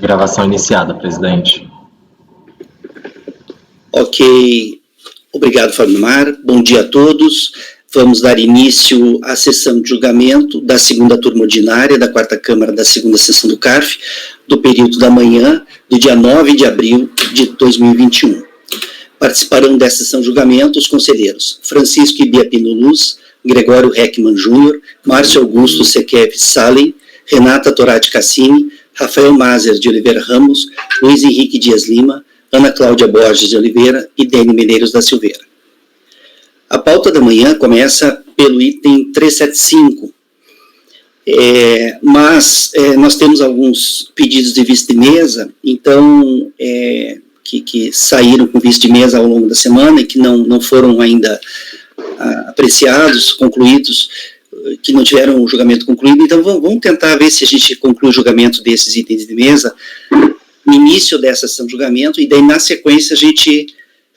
Gravação iniciada, presidente. Ok. Obrigado, Fábio Mar. Bom dia a todos. Vamos dar início à sessão de julgamento da segunda turma ordinária da quarta Câmara da segunda sessão do CARF, do período da manhã, do dia 9 de abril de 2021. Participarão dessa sessão de julgamento os conselheiros Francisco Ibia Pino Luz, Gregório Heckmann Júnior, Márcio Augusto Sequev Salem, Renata Torati Cassini, Rafael Mazer de Oliveira Ramos, Luiz Henrique Dias Lima, Ana Cláudia Borges de Oliveira e Dene Medeiros da Silveira. A pauta da manhã começa pelo item 375, mas nós temos alguns pedidos de vista de mesa, então, que saíram com vista de mesa ao longo da semana e que não foram ainda apreciados, concluídos, que não tiveram o julgamento concluído. Então vamos tentar ver se a gente conclui o julgamento desses itens de mesa no início dessa sessão de julgamento, e daí na sequência a gente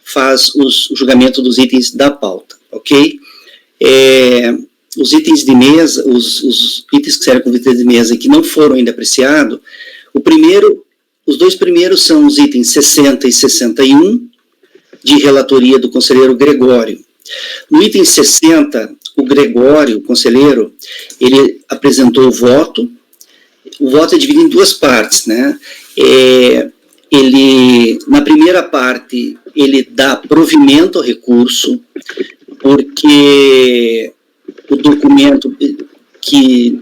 faz o julgamento dos itens da pauta, ok? Os itens de mesa, os itens que serão com vista de mesa e que não foram ainda apreciados, os dois primeiros são os itens 60 e 61, de relatoria do conselheiro Gregório. No item 60, o Gregório, o conselheiro, ele apresentou o voto é dividido em duas partes, né? Na primeira parte, ele dá provimento ao recurso, porque o documento que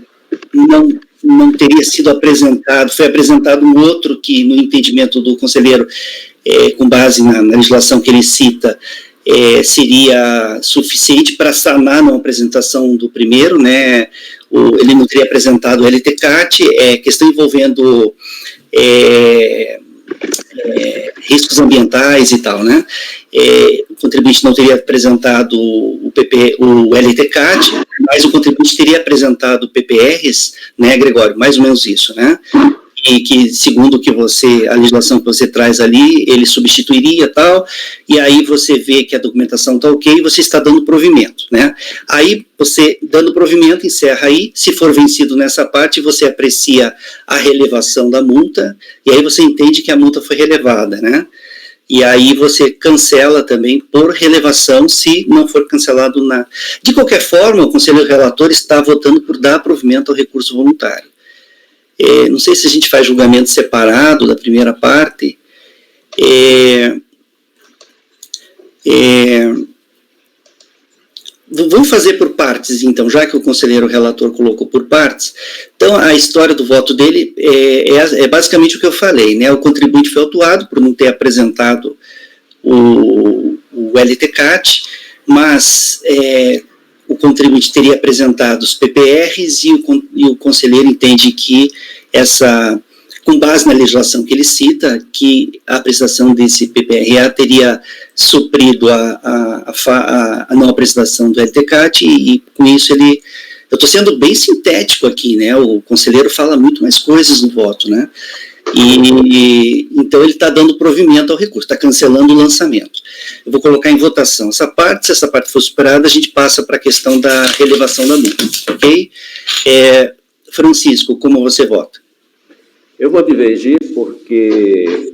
não teria sido apresentado, foi apresentado um outro que, no entendimento do conselheiro, com base na legislação que ele cita, seria suficiente para sanar a não apresentação do primeiro, né? Ele não teria apresentado o LTCAT, questão envolvendo riscos ambientais e tal, né? O contribuinte não teria apresentado o LTCAT, mas o contribuinte teria apresentado PPRs, né, Gregório? Mais ou menos isso, né? E que, segundo a legislação que você traz ali, ele substituiria tal, e aí você vê que a documentação está ok, e você está dando provimento, né? Aí, você, dando provimento, encerra aí, se for vencido nessa parte, você aprecia a relevação da multa, e aí você entende que a multa foi relevada, né? E aí você cancela também por relevação, se não for cancelado na... De qualquer forma, o conselheiro relator está votando por dar provimento ao recurso voluntário. Não sei se a gente faz julgamento separado da primeira parte. Vamos fazer por partes, então, já que o conselheiro relator colocou por partes. Então, a história do voto dele é basicamente o que eu falei, né? O contribuinte foi autuado por não ter apresentado o LTCAT, mas o contribuinte teria apresentado os PPRs e o conselheiro entende que com base na legislação que ele cita, que a apresentação desse PPRA teria suprido a não apresentação do LTCAT e com isso eu estou sendo bem sintético aqui, né? O conselheiro fala muito mais coisas no voto, né? Então ele está dando provimento ao recurso, está cancelando o lançamento. Eu vou colocar em votação essa parte, se essa parte for superada, a gente passa para a questão da relevação da multa, ok? Francisco, como você vota? Eu vou divergir porque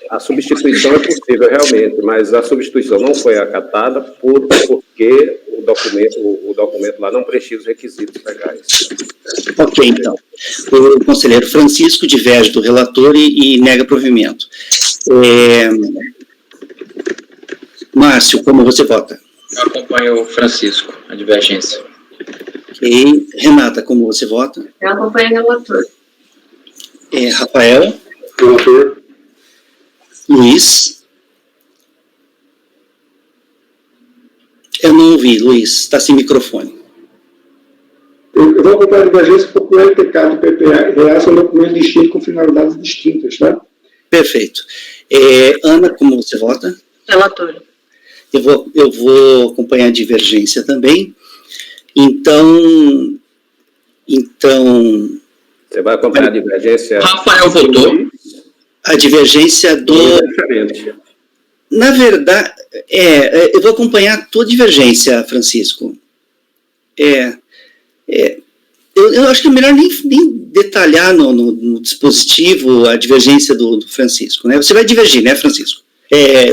a substituição é possível realmente, mas a substituição não foi acatada porque o documento lá não preenchia os requisitos legais. Ok, então. O conselheiro Francisco diverge do relator e nega provimento. Márcio, como você vota? Eu acompanho o Francisco, a divergência. Ok. Renata, como você vota? Eu acompanho o relator. Rafael? Relator. Luiz? Eu não ouvi, Luiz, está sem microfone. Eu vou acompanhar a divergência porque o LTCAT e o PPRA são documentos distintos com finalidades distintas, tá? Perfeito. Ana, como você vota? Relator. Eu vou acompanhar a divergência também. Então... Você vai acompanhar a divergência... Rafael votou. A divergência do... Na verdade, eu vou acompanhar a tua divergência, Francisco. Eu acho que é melhor nem detalhar no dispositivo a divergência do Francisco, né? Você vai divergir, né, Francisco?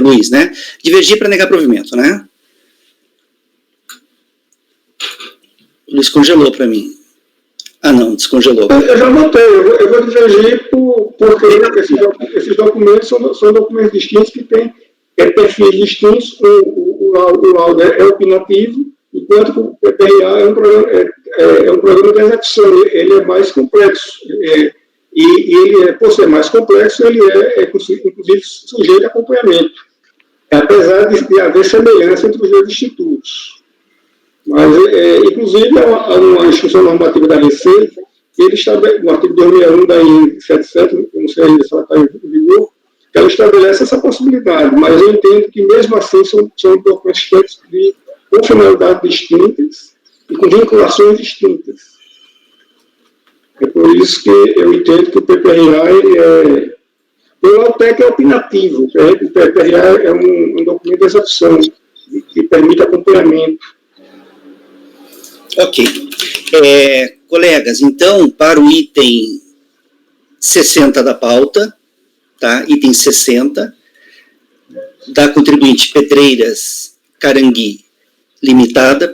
Luiz, né? Divergir para negar provimento, né? O Luiz congelou para mim. Ah, não, descongelou. Eu já notei, eu vou divergir porque esses documentos são documentos distintos que têm perfis distintos. O laudo é opinativo, enquanto o PPRA é um programa de execução, ele é mais complexo. E ele, por ser mais complexo, ele é inclusive sujeito a acompanhamento, apesar de haver semelhança entre os dois institutos. Mas, inclusive, há uma instrução normativa da Receita, ele estabelece, no artigo 261 da IN 77, não sei ainda se ela está em vigor, que ela estabelece essa possibilidade, mas eu entendo que, mesmo assim, são documentos com finalidades distintas e com vinculações distintas. É por isso que eu entendo que o PPRA, o LAUTEC é opinativo, o PPRA é um documento de execução que permite acompanhamento. Ok. Colegas, então, para o item 60 da pauta, tá? Item 60, da contribuinte Pedreiras Carangui Limitada,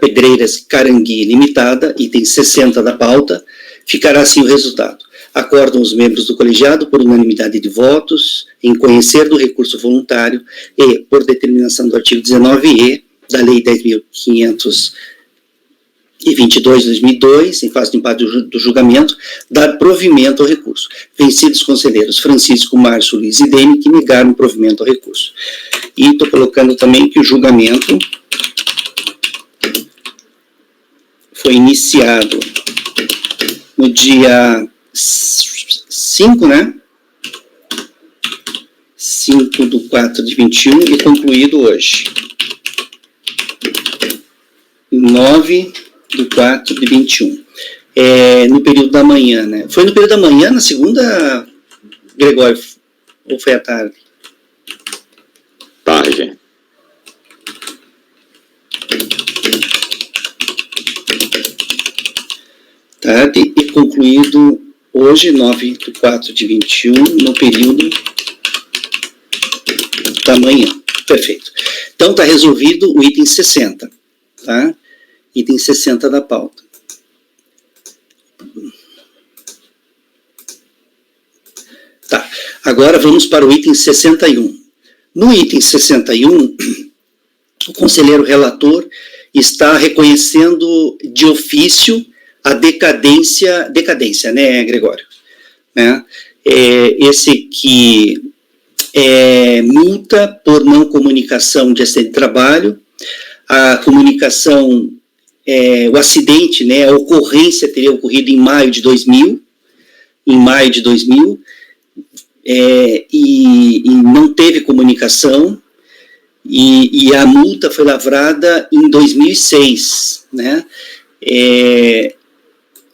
item 60 da pauta, ficará assim o resultado. Acordam os membros do colegiado, por unanimidade de votos, em conhecer do recurso voluntário e, por determinação do artigo 19e da Lei 10.522 de 2002, em fase de empate do julgamento, dar provimento ao recurso. Vencidos os conselheiros Francisco, Márcio, Luiz e Dene, que negaram o provimento ao recurso. E estou colocando também que o julgamento foi iniciado no dia 5, né? 5/4/21 e concluído hoje. 9/4/21. No período da manhã, né? Foi no período da manhã, na segunda, Gregório? Ou foi à tarde? Tarde. Tarde e concluído hoje, 9/4/21, no período da manhã. Perfeito. Então, está resolvido o item 60, tá? Item 60 da pauta. Tá, agora vamos para o item 61. No item 61, o conselheiro relator está reconhecendo de ofício a decadência, né, Gregório? Né? Esse que multa por não comunicação de acidente de trabalho, a comunicação, o acidente, né, a ocorrência teria ocorrido em maio de 2000, e não teve comunicação, e a multa foi lavrada em 2006, né?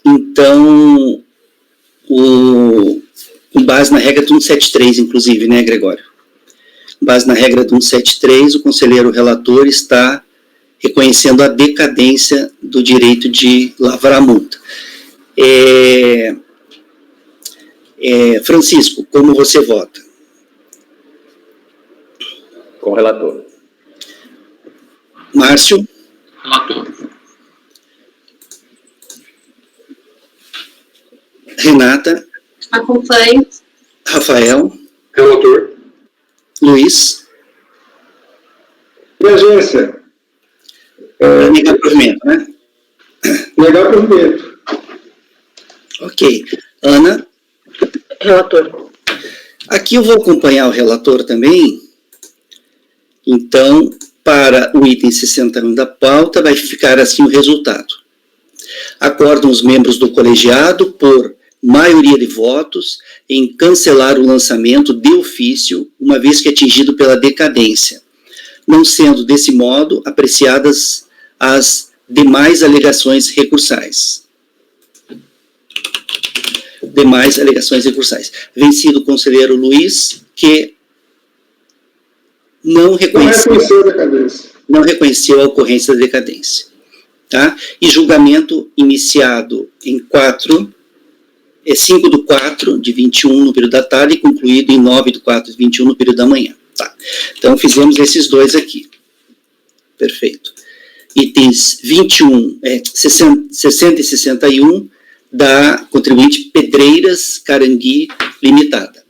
Então, com base na regra do 173, inclusive, né, Gregório? Com base na regra do 173, o conselheiro relator está reconhecendo a decadência do direito de lavrar a multa. Francisco, como você vota? Com o relator. Márcio? Relator. Renata? Acompanho. Rafael? Relator. Luiz? Divergência. Negar provimento, né? Negar provimento. Ok. Ana? Relator. Aqui eu vou acompanhar o relator também. Então, para o item 61 da pauta, vai ficar assim o resultado. Acordam os membros do colegiado, por maioria de votos, em cancelar o lançamento de ofício, uma vez que atingido pela decadência, não sendo, desse modo, apreciadas as demais alegações recursais. Vencido o conselheiro Luiz, que não reconheceu a ocorrência da decadência. tá? E julgamento iniciado em 5/4/21, no período da tarde, e concluído em 9/4/21, no período da manhã. Tá. Então, fizemos esses dois aqui. Perfeito. Itens 21, 60 e 61, da contribuinte Pedreiras Carangui Limitada.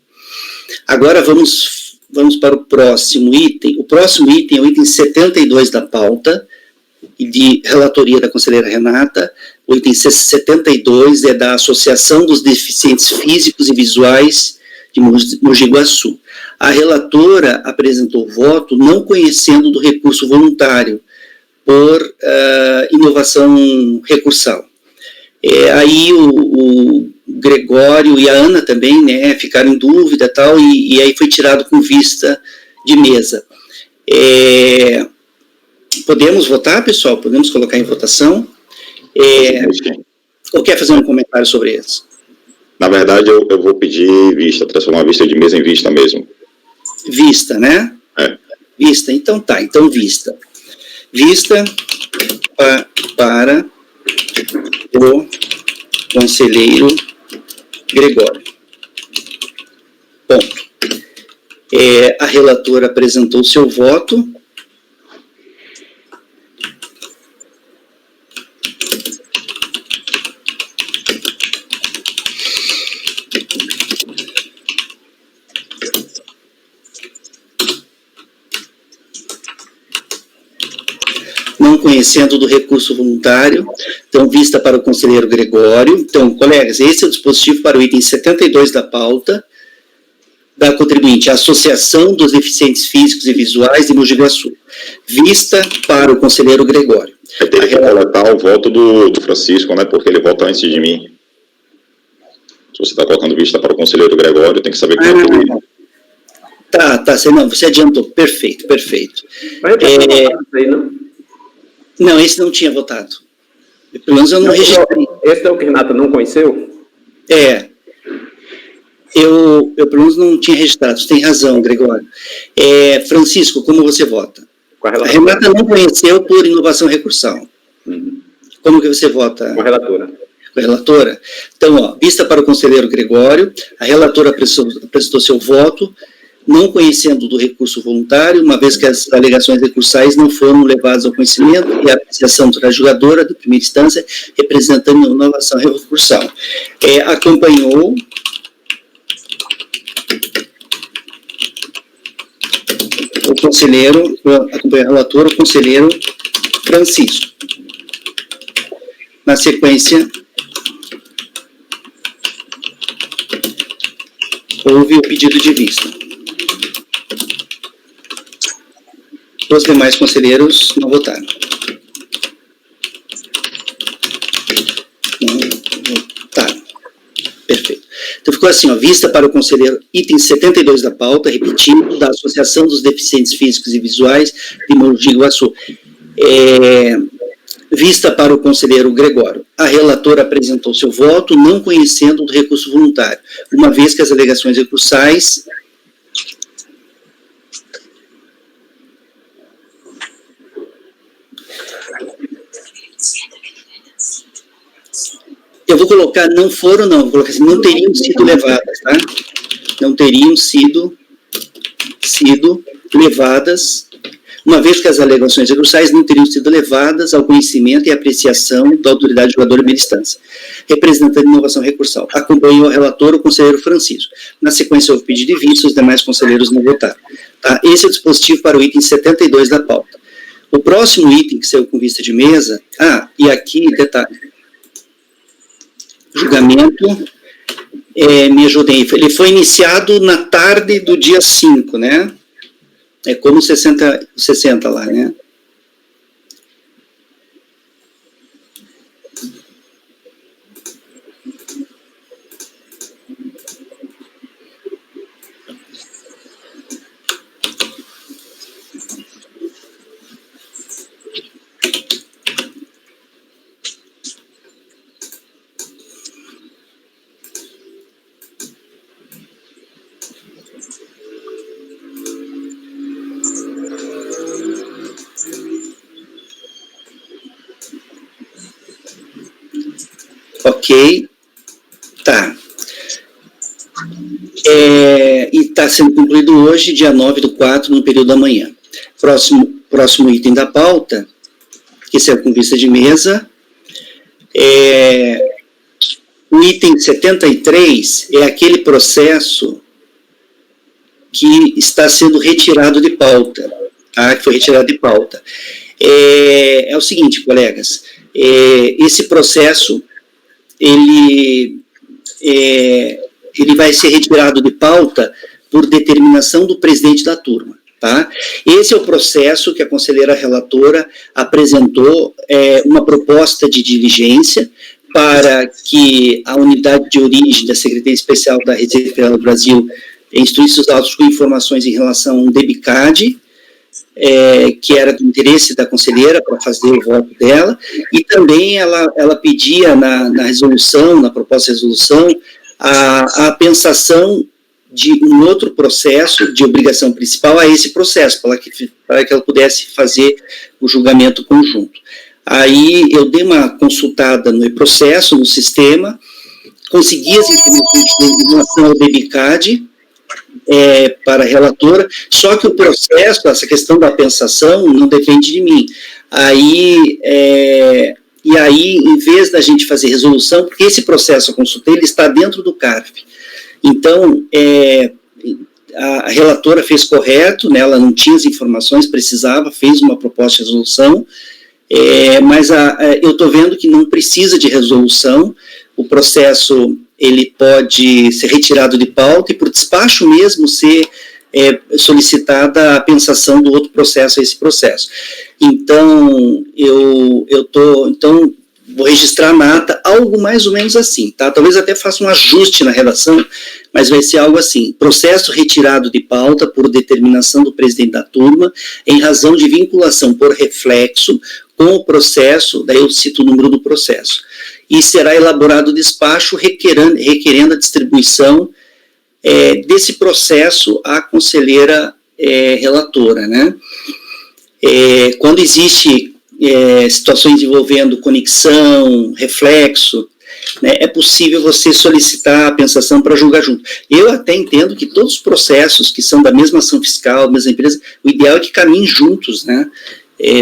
Agora, vamos para o próximo item. O próximo item é o item 72 da pauta, de relatoria da conselheira Renata. O item 72 é da Associação dos Deficientes Físicos e Visuais de Mogi Guaçu. A relatora apresentou voto não conhecendo do recurso voluntário por inovação recursal. Aí o Gregório e a Ana também, né, ficaram em dúvida tal, e aí foi tirado com vista de mesa. Podemos votar, pessoal? Podemos colocar em votação? Ou quer fazer um comentário sobre isso? Na verdade, eu vou pedir vista, transformar a vista de mesa em vista mesmo. Vista, né? Vista, então tá, então vista. Vista para o conselheiro Gregório. Ponto. A relatora apresentou seu voto. Não conhecendo do recurso voluntário, então, vista para o conselheiro Gregório. Então, colegas, esse é o dispositivo para o item 72 da pauta, da contribuinte, a Associação dos Deficientes Físicos e Visuais de Mogi Guaçu. Vista para o conselheiro Gregório. Eu teria que coletar o voto do Francisco, né, porque ele vota antes de mim. Se você está colocando vista para o conselheiro Gregório, tem que saber quem é ele. Tá, você adiantou, perfeito. Não, esse não tinha votado. Pelo menos eu não registrei. Esse é o que a Renata não conheceu? Eu pelo menos não tinha registrado. Você tem razão, Gregório. Francisco, como você vota? A Renata não conheceu por inovação recursal. Como que você vota? Com a relatora. Com a relatora? Então, vista para o conselheiro Gregório, a relatora apresentou seu voto, não conhecendo do recurso voluntário, uma vez que as alegações recursais não foram levadas ao conhecimento e a apreciação da julgadora de primeira instância, representando a inovação recursal. Acompanhou o conselheiro, acompanhou a relatora, o conselheiro Francisco. Na sequência, houve o pedido de vista. Os demais conselheiros não votaram. Não votaram. Perfeito. Então ficou assim, vista para o conselheiro, item 72 da pauta, repetindo, da Associação dos Deficientes Físicos e Visuais de Mogi Guaçu. Vista para o conselheiro Gregório. A relatora apresentou seu voto, não conhecendo do recurso voluntário, uma vez que as alegações recursais eu vou colocar, não foram, não, vou colocar assim, não teriam sido levadas, tá? Não teriam sido levadas, uma vez que as alegações recursais não teriam sido levadas ao conhecimento e apreciação da autoridade julgadora de primeira instância, representando a inovação recursal. Acompanhou o relator, o conselheiro Francisco. Na sequência, houve pedido de vista, os demais conselheiros não votaram. Tá? Esse é o dispositivo para o item 72 da pauta. O próximo item, que saiu com vista de mesa, e aqui, detalhe, julgamento, me ajudem, ele foi iniciado na tarde do dia 5, né? É como 60 lá, né? Ok. Tá. E está sendo concluído hoje, dia 9/4, no período da manhã. Próximo item da pauta, que é com vista de mesa, o item 73 é aquele processo que está sendo retirado de pauta, tá? Que foi retirado de pauta. É o seguinte, colegas, esse processo, ele vai ser retirado de pauta por determinação do presidente da turma, tá? Esse é o processo que a conselheira relatora apresentou, uma proposta de diligência para que a unidade de origem da Secretaria Especial da Receita Federal do Brasil instruísse os autos com informações em relação ao DEBICAD, que era do interesse da conselheira para fazer o voto dela, e também ela pedia na resolução, na proposta de resolução, a pensação de um outro processo de obrigação principal a esse processo, para que ela pudesse fazer o julgamento conjunto. Aí eu dei uma consultada no processo, no sistema, consegui as informações em relação ao DEBICAD, para a relatora, só que o processo, essa questão da pensação, não depende de mim. E aí, em vez da gente fazer resolução, porque esse processo, eu consultei, ele está dentro do CARF. Então, a relatora fez correto, né, ela não tinha as informações, precisava, fez uma proposta de resolução, mas eu estou vendo que não precisa de resolução, o processo ele pode ser retirado de pauta e por despacho mesmo ser solicitada a pensação do outro processo a esse processo. Então, então vou registrar na ata algo mais ou menos assim, tá? Talvez até faça um ajuste na redação, mas vai ser algo assim: processo retirado de pauta por determinação do presidente da turma, em razão de vinculação por reflexo com o processo, daí eu cito o número do processo, e será elaborado o despacho requerendo a distribuição desse processo à conselheira relatora, né? Quando existe situações envolvendo conexão, reflexo, né, é possível você solicitar a pensação para julgar junto. Eu até entendo que todos os processos que são da mesma ação fiscal, da mesma empresa, o ideal é que caminhem juntos, né,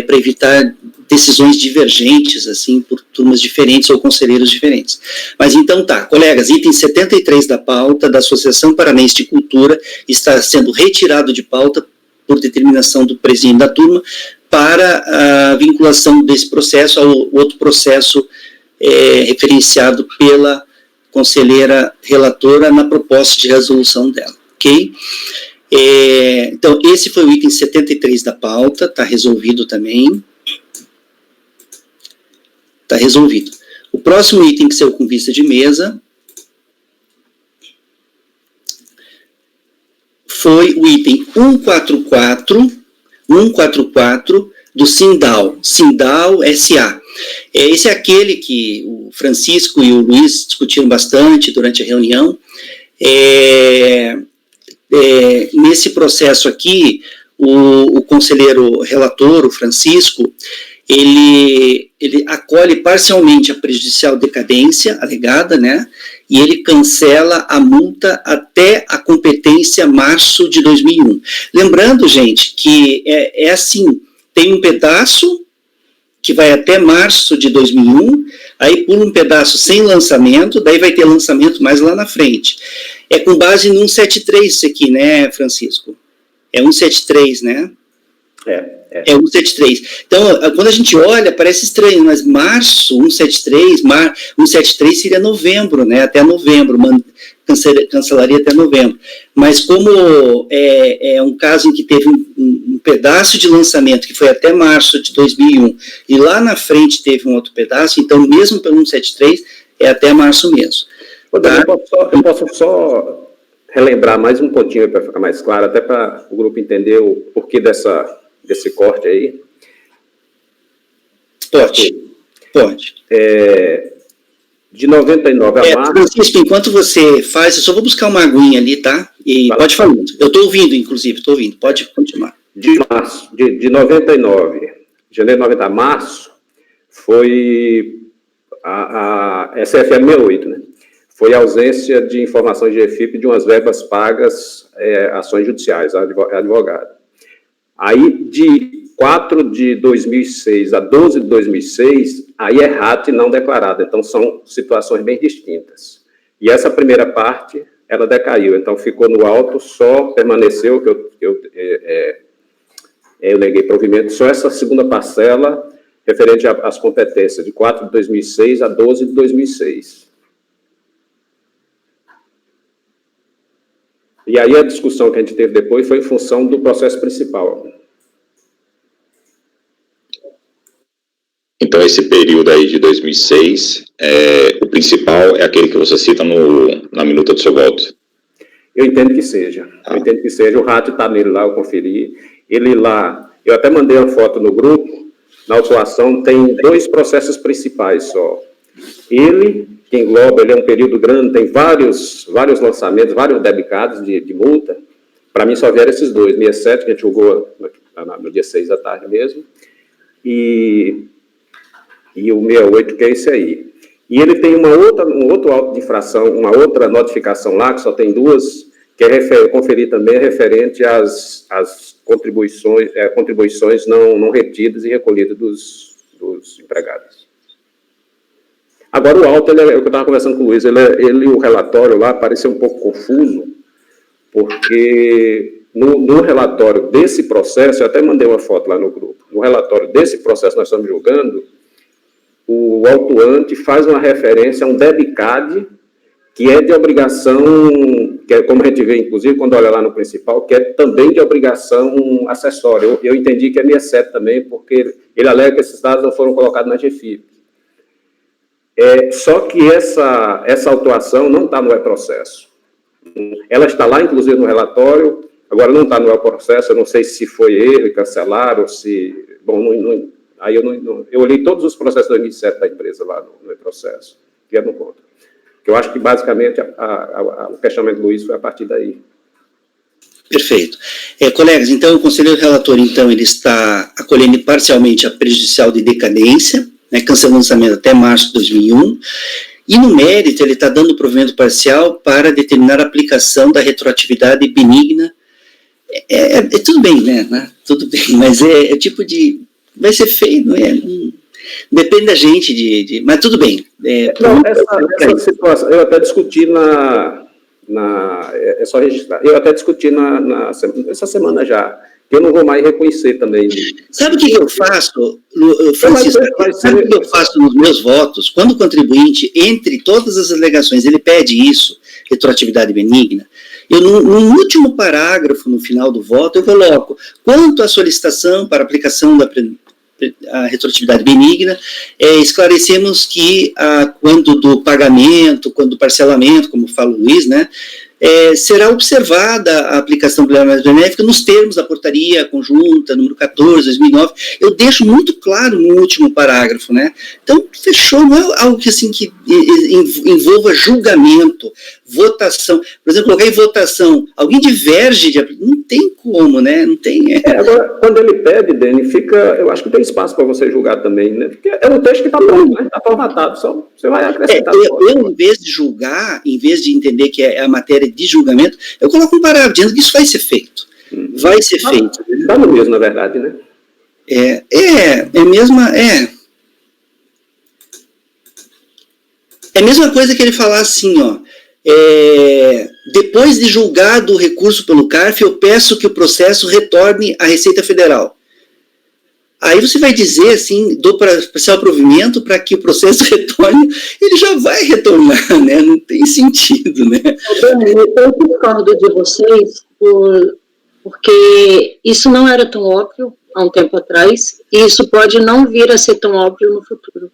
para evitar decisões divergentes, assim, por turmas diferentes ou conselheiros diferentes. Mas então tá, colegas, item 73 da pauta da Associação Paranense de Cultura está sendo retirado de pauta por determinação do presidente da turma para a vinculação desse processo ao outro processo referenciado pela conselheira relatora na proposta de resolução dela, ok? Então, esse foi o item 73 da pauta, está resolvido também. Está resolvido. O próximo item que saiu com vista de mesa foi o item 144 do Sindal S.A. Esse é aquele que o Francisco e o Luiz discutiram bastante durante a reunião. Nesse processo aqui, o conselheiro relator, o Francisco, ele acolhe parcialmente a prejudicial decadência alegada, né, e ele cancela a multa até a competência março de 2001. Lembrando, gente, que é assim, tem um pedaço que vai até março de 2001, aí pula um pedaço sem lançamento, daí vai ter lançamento mais lá na frente. É com base no 173 isso aqui, né, Francisco? É 173, né? É 173. Então, quando a gente olha, parece estranho, mas março, 173 seria novembro, né? Até novembro, cancelaria até novembro. Mas como é um caso em que teve um pedaço de lançamento, que foi até março de 2001, e lá na frente teve um outro pedaço, então mesmo pelo 173, é até março mesmo. Tá? Eu posso só relembrar mais um pontinho para ficar mais claro, até para o grupo entender o porquê desse corte aí? Pode. De 99 a março... Francisco, enquanto você faz, eu só vou buscar uma aguinha ali, tá? E pode falar. Eu estou ouvindo, inclusive, Pode continuar. De março, de 99, janeiro de 90 a março, foi a SFM 68, né? Foi a ausência de informações de EFIP de umas verbas pagas, ações judiciais, advogado. Aí, de 4 de 2006 a 12 de 2006, aí é RAT não declarada, então são situações bem distintas. E essa primeira parte, ela decaiu, então ficou no alto, só permaneceu, eu neguei provimento, só essa segunda parcela referente às competências, de 4 de 2006 a 12 de 2006. E aí a discussão que a gente teve depois foi em função do processo principal. Então, esse período aí de 2006, o principal é aquele que você cita na minuta do seu voto? Eu entendo que seja. Eu entendo que seja. O rato está nele lá, eu conferi. Ele lá, eu até mandei uma foto no grupo, na autuação tem 2 processos principais só. Ele, que engloba, ele é um período grande, tem vários lançamentos, vários debicados de multa. Para mim só vieram esses 2, 67, que a gente julgou no dia 6 da tarde mesmo, e o 68, que é esse aí. E ele tem um outro auto de infração, uma outra notificação lá, que só tem 2, que conferir também referente às contribuições não retidas e recolhidas dos empregados. Agora, o auto, o que eu estava conversando com o Luiz, o relatório lá pareceu um pouco confuso, porque no relatório desse processo, eu até mandei uma foto lá no grupo, no relatório desse processo que nós estamos julgando, o autuante faz uma referência a um debicade que é de obrigação, que é, como a gente vê, inclusive, quando olha lá no principal, que é também de obrigação acessória. Eu entendi que é 67 também, porque ele alega que esses dados não foram colocados na GFIP. Só que essa autuação não está no e-processo. Ela está lá, inclusive, no relatório, agora não está no e-processo, eu não sei se foi erro e cancelaram, ou se... Bom, aí eu olhei todos os processos de 2007 da empresa lá no e-processo, que eu não conto. Eu acho que, basicamente, o questionamento do Luiz foi a partir daí. Perfeito. Colegas, então, o conselheiro relator, então, ele está acolhendo parcialmente a prejudicial de decadência, né, cancelando o lançamento até março de 2001, e no mérito ele está dando provimento parcial para determinar a aplicação da retroatividade benigna. Tudo bem, né? Tudo bem, mas é tipo de... Vai ser feio, não é? Depende da gente, mas tudo bem. Não, essa situação, eu até discuti é só registrar, eu até discuti essa semana já, que eu não vou mais reconhecer também. Sabe o que eu faço, Francisco? Sabe o que eu faço nos meus votos? Quando o contribuinte, entre todas as alegações, ele pede isso, retroatividade benigna, eu, no último parágrafo, no final do voto, eu coloco, quanto à solicitação para aplicação da a retroatividade benigna, esclarecemos que quando do pagamento, quando do parcelamento, como fala o Luiz, né, será observada a aplicação mais benéfica nos termos da portaria conjunta, número 14, 2009, eu deixo muito claro no último parágrafo, né, então fechou, não é algo que, assim, que envolva julgamento, votação, por exemplo, colocar em votação, alguém diverge, não tem como, né, não tem... Agora, quando ele pede, Dani, eu acho que tem espaço para você julgar também, né, porque é um texto que está pronto, né, está formatado, só você vai acrescentar. Eu, em vez de julgar, em vez de entender que é a matéria de julgamento, eu coloco um parágrafo dizendo que isso vai ser feito. Vai ser feito. Está no mesmo, na verdade, né? É a mesma coisa que ele falar assim, ó, depois de julgado o recurso pelo CARF, eu peço que o processo retorne à Receita Federal. Aí você vai dizer assim, dou parcial provimento para que o processo retorne, ele já vai retornar, né? Não tem sentido, né? Eu concordo de vocês, porque isso não era tão óbvio há um tempo atrás, e isso pode não vir a ser tão óbvio no futuro.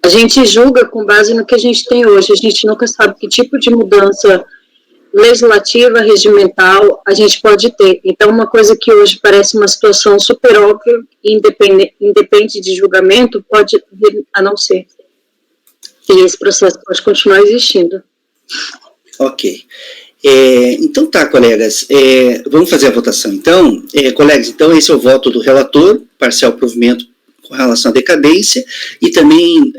A gente julga com base no que a gente tem hoje, a gente nunca sabe que tipo de mudança legislativa, regimental, a gente pode ter. Então, uma coisa que hoje parece uma situação super óbvia, independente de julgamento, pode vir a não ser. E esse processo pode continuar existindo. Ok. Então tá, colegas, vamos fazer a votação então. Colegas, então esse é o voto do relator, parcial provimento com relação à decadência, e também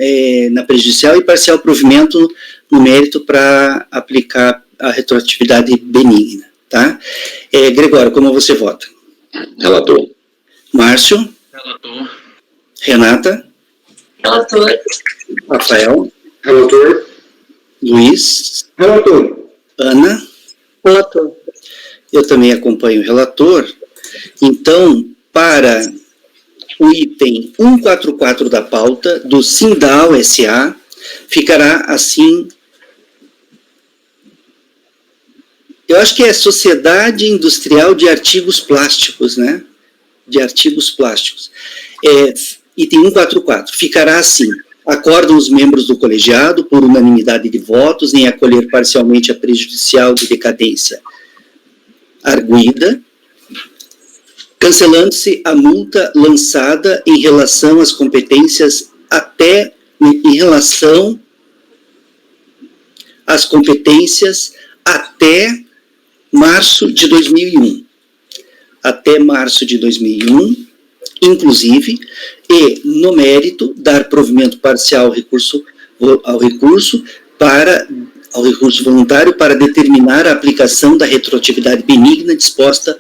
na prejudicial e parcial provimento no mérito para aplicar a retroatividade benigna, tá? Gregório, como você vota? Relator. Márcio? Relator. Renata? Relator. Rafael? Relator. Luiz? Relator. Ana? Relator. Eu também acompanho o relator. Então, para o item 144 da pauta, do Sindal S.A., ficará assim. Eu acho que é Sociedade Industrial de Artigos Plásticos, né? De artigos plásticos. Item 144, ficará assim: acordam os membros do colegiado, por unanimidade de votos, em acolher parcialmente a prejudicial de decadência arguida, cancelando-se a multa lançada em relação às competências até março de 2001. Até março de 2001, inclusive, e, no mérito, dar provimento parcial ao recurso voluntário para determinar a aplicação da retroatividade benigna disposta.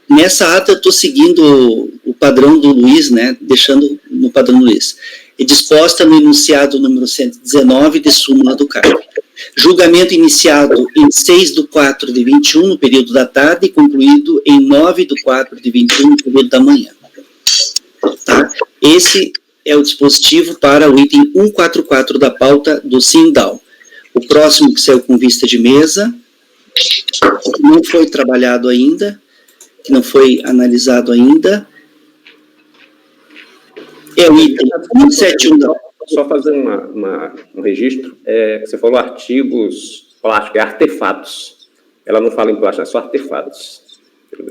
Nessa ata eu estou seguindo o padrão do Luiz, né, deixando no padrão do Luiz. É disposta no enunciado número 119 de súmula do CARF. Julgamento iniciado em 6/4 de 21, no período da tarde, e concluído em 9/4 de 21, no período da manhã. Tá? Esse é o dispositivo para o item 144 da pauta do Sindal. O próximo que saiu com vista de mesa, que não foi trabalhado ainda, que não foi analisado ainda, é o item 171 da pauta. Só fazer um registro, você falou artigos plásticos, artefatos. Ela não fala em plástico, é só artefatos.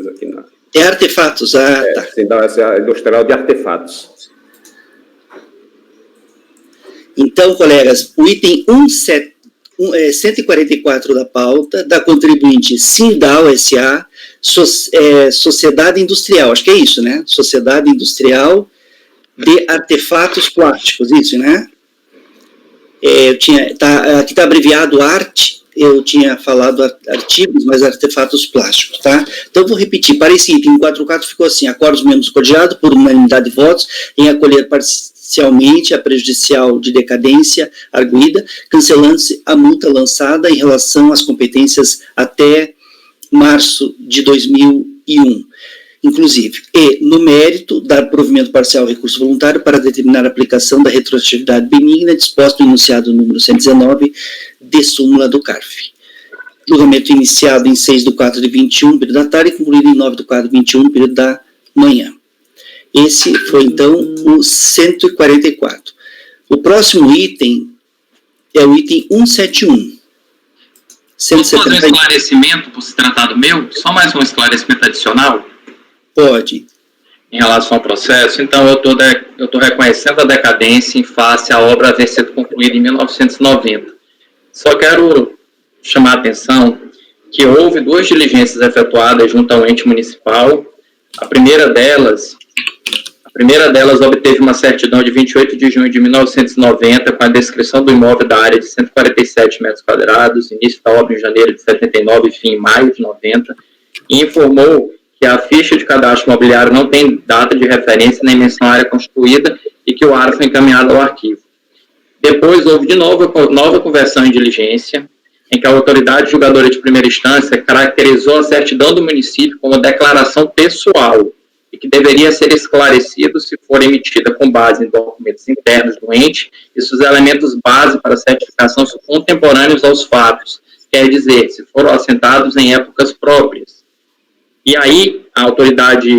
Aqui não. É artefatos, tá. Então, essa é a industrial de artefatos. Então, colegas, o item 144 da pauta, da contribuinte Sindal S.A., Sociedade Industrial, acho que é isso, né? Sociedade Industrial de Artefatos Plásticos, isso, né? Aqui está abreviado arte, eu tinha falado artigos, mas artefatos plásticos, tá? Então, vou repetir, para esse item 144 ficou assim: acorda os membros do colegiado, por unanimidade de votos, em acolher parcialmente a prejudicial de decadência arguida, cancelando-se a multa lançada em relação às competências até março de 2001. Inclusive, e, no mérito, dar provimento parcial ao recurso voluntário para determinar a aplicação da retroatividade benigna disposto no enunciado número 119 de súmula do CARF. Julgamento iniciado em 6/4 de 21, período da tarde, e concluído em 9/4 de 21, período da manhã. Esse foi, então, o 144. O próximo item é o item 171. Posso fazer um esclarecimento por se tratar do meu? Só mais um esclarecimento adicional? Pode. Em relação ao processo, então eu estou reconhecendo a decadência em face à obra haver sido concluída em 1990. Só quero chamar a atenção que houve 2 diligências efetuadas junto ao ente municipal. A primeira delas obteve uma certidão de 28 de junho de 1990 com a descrição do imóvel da área de 147 metros quadrados, início da obra em janeiro de 79 e fim em maio de 90, e informou que a ficha de cadastro imobiliário não tem data de referência nem menção à área constituída e que o ARA foi encaminhado ao arquivo. Depois houve de novo nova conversão em diligência, em que a autoridade julgadora de primeira instância caracterizou a certidão do município como declaração pessoal e que deveria ser esclarecido se for emitida com base em documentos internos do ente e se os elementos base para a certificação são contemporâneos aos fatos, quer dizer, se foram assentados em épocas próprias. E aí, a autoridade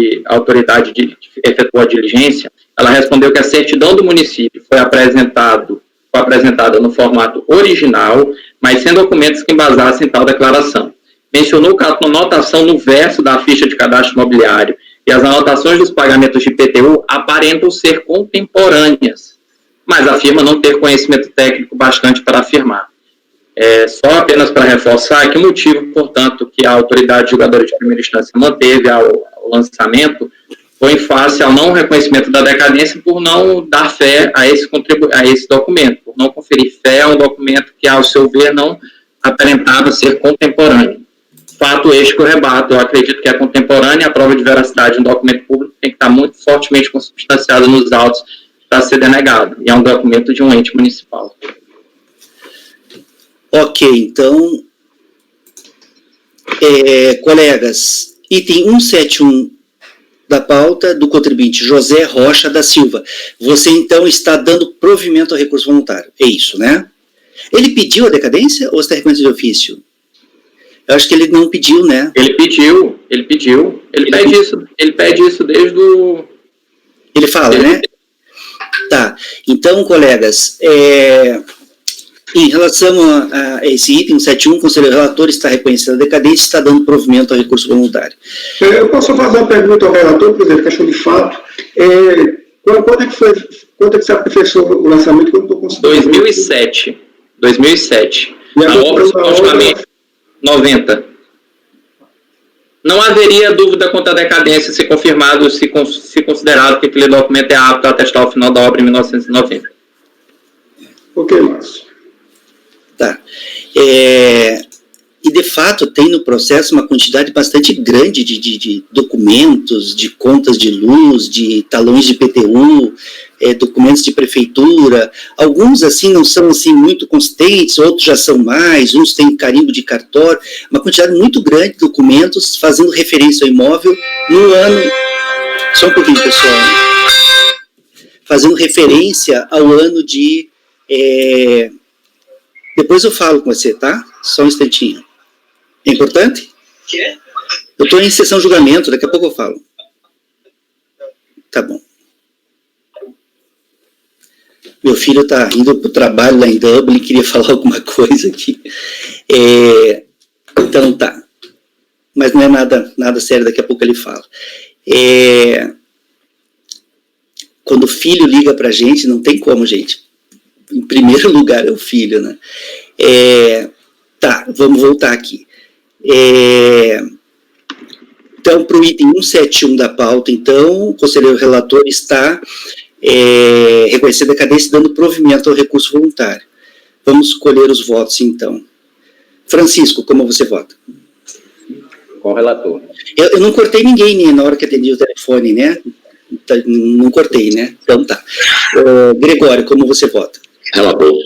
que efetuou a diligência, ela respondeu que a certidão do município foi apresentada no formato original, mas sem documentos que embasassem tal declaração. Mencionou que a anotação no verso da ficha de cadastro imobiliário e as anotações dos pagamentos de IPTU aparentam ser contemporâneas, mas afirma não ter conhecimento técnico bastante para afirmar. Só apenas para reforçar que o motivo, portanto, que a autoridade julgadora de primeira instância manteve ao lançamento ou em face ao não reconhecimento da decadência por não dar fé a esse documento, por não conferir fé a um documento que, ao seu ver, não aparentava ser contemporâneo. Fato este que eu rebato, eu acredito que é contemporâneo e a prova de veracidade de um documento público tem que estar muito fortemente consubstanciada nos autos para ser denegado, e é um documento de um ente municipal. Ok, então, colegas, item 171 da pauta do contribuinte José Rocha da Silva. Você, então, está dando provimento ao recurso voluntário. É isso, né? Ele pediu a decadência ou está reconhecido de ofício? Eu acho que ele não pediu, né? Ele pediu. Ele pede isso desde o... Ele fala, né? Tá. Então, colegas, em relação a esse item 71, o conselheiro relator está reconhecendo a decadência e está dando provimento ao recurso voluntário. Eu posso fazer uma pergunta ao relator, por exemplo, questão de fato. Quanto é que se aperfeiçoou o lançamento que eu não estou considerando? 2007. A obra supostamente 90. Não haveria dúvida quanto à decadência se confirmado, se considerado que aquele documento é apto a atestar o final da obra em 1990. Ok, Márcio. Tá. E, de fato, tem no processo uma quantidade bastante grande de documentos, de contas de luz, de talões de PTU, documentos de prefeitura. Alguns, assim, não são assim, muito consistentes, outros já são mais, uns têm carimbo de cartório. Uma quantidade muito grande de documentos fazendo referência ao imóvel no ano... Só um pouquinho, pessoal. Fazendo referência ao ano de... Depois eu falo com você, tá? Só um instantinho. É importante? Quê? Eu estou em sessão de julgamento, daqui a pouco eu falo. Tá bom. Meu filho está indo para o trabalho lá em Dublin, queria falar alguma coisa aqui. Então tá. Mas não é nada sério, daqui a pouco ele fala. Quando o filho liga para a gente, não tem como, gente. Em primeiro lugar é o filho, né? Tá, vamos voltar aqui. Então, para o item 171 da pauta, então, o conselheiro relator está reconhecendo a decadência e dando provimento ao recurso voluntário. Vamos escolher os votos, então. Francisco, como você vota? Com o relator. Eu não cortei ninguém, né, na hora que atendi o telefone, né? Não cortei, né? Então tá. Gregório, como você vota? Relator.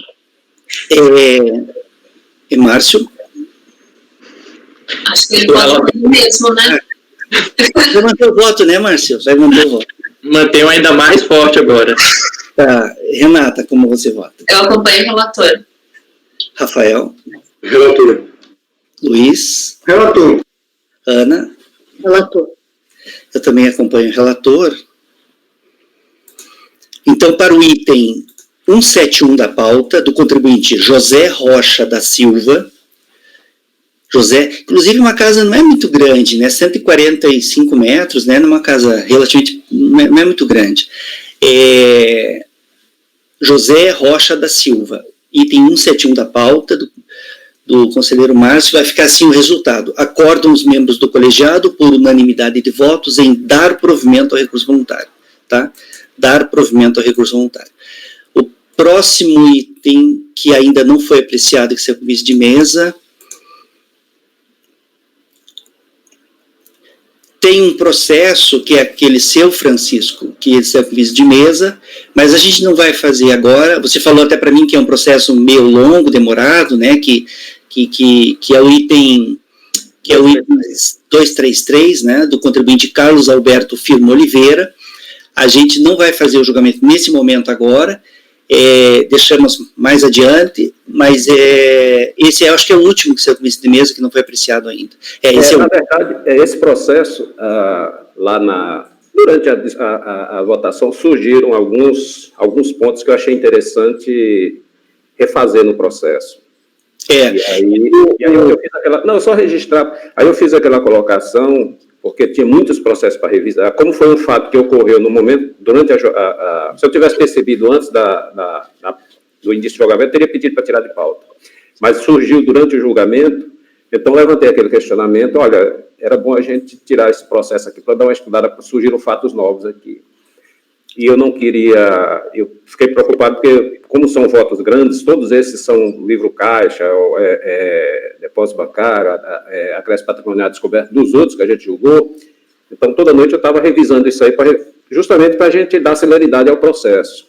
Márcio? Acho que ele pode mesmo, né? Vai manter o voto, né, Márcio? Vai manter o voto. Mantenho ainda mais forte agora. Tá. Renata, como você vota? Eu acompanho o relator. Rafael? Relator. Luiz? Relator. Ana? Relator. Eu também acompanho o relator. Então, para o item 171 da pauta, do contribuinte José Rocha da Silva. José, inclusive uma casa não é muito grande, né? 145 metros, né? Numa casa relativamente, não é muito grande. José Rocha da Silva, item 171 da pauta, do conselheiro Márcio, vai ficar assim o resultado. Acordam os membros do colegiado, por unanimidade de votos, em dar provimento ao recurso voluntário. Tá? Dar provimento ao recurso voluntário. O próximo item, que ainda não foi apreciado, que é o convite de mesa, tem um processo, que é aquele seu, Francisco, que é o convite de mesa, mas a gente não vai fazer agora. Você falou até para mim que é um processo meio longo, demorado, né, que é o item 233, né, do contribuinte Carlos Alberto Firmo Oliveira. A gente não vai fazer o julgamento nesse momento agora, deixamos mais adiante, mas esse eu acho que é o último que saiu com de mesa, que não foi apreciado ainda. Na verdade, esse processo, durante a votação, surgiram alguns pontos que eu achei interessante refazer no processo. E aí eu fiz aquela... Não, só registrar. Aí eu fiz aquela colocação, porque tinha muitos processos para revisar. Como foi um fato que ocorreu no momento, durante se eu tivesse percebido antes do início do julgamento, eu teria pedido para tirar de pauta. Mas surgiu durante o julgamento, Então, levantei aquele questionamento, olha, era bom a gente tirar esse processo aqui para dar uma estudada, porque surgiram fatos novos aqui. E eu não queria, eu fiquei preocupado porque, como são votos grandes, todos esses são livro-caixa, depósito bancário, acréscimo patrimonial descoberto dos outros que a gente julgou. Então, toda noite eu estava revisando isso aí, justamente para a gente dar celeridade ao processo.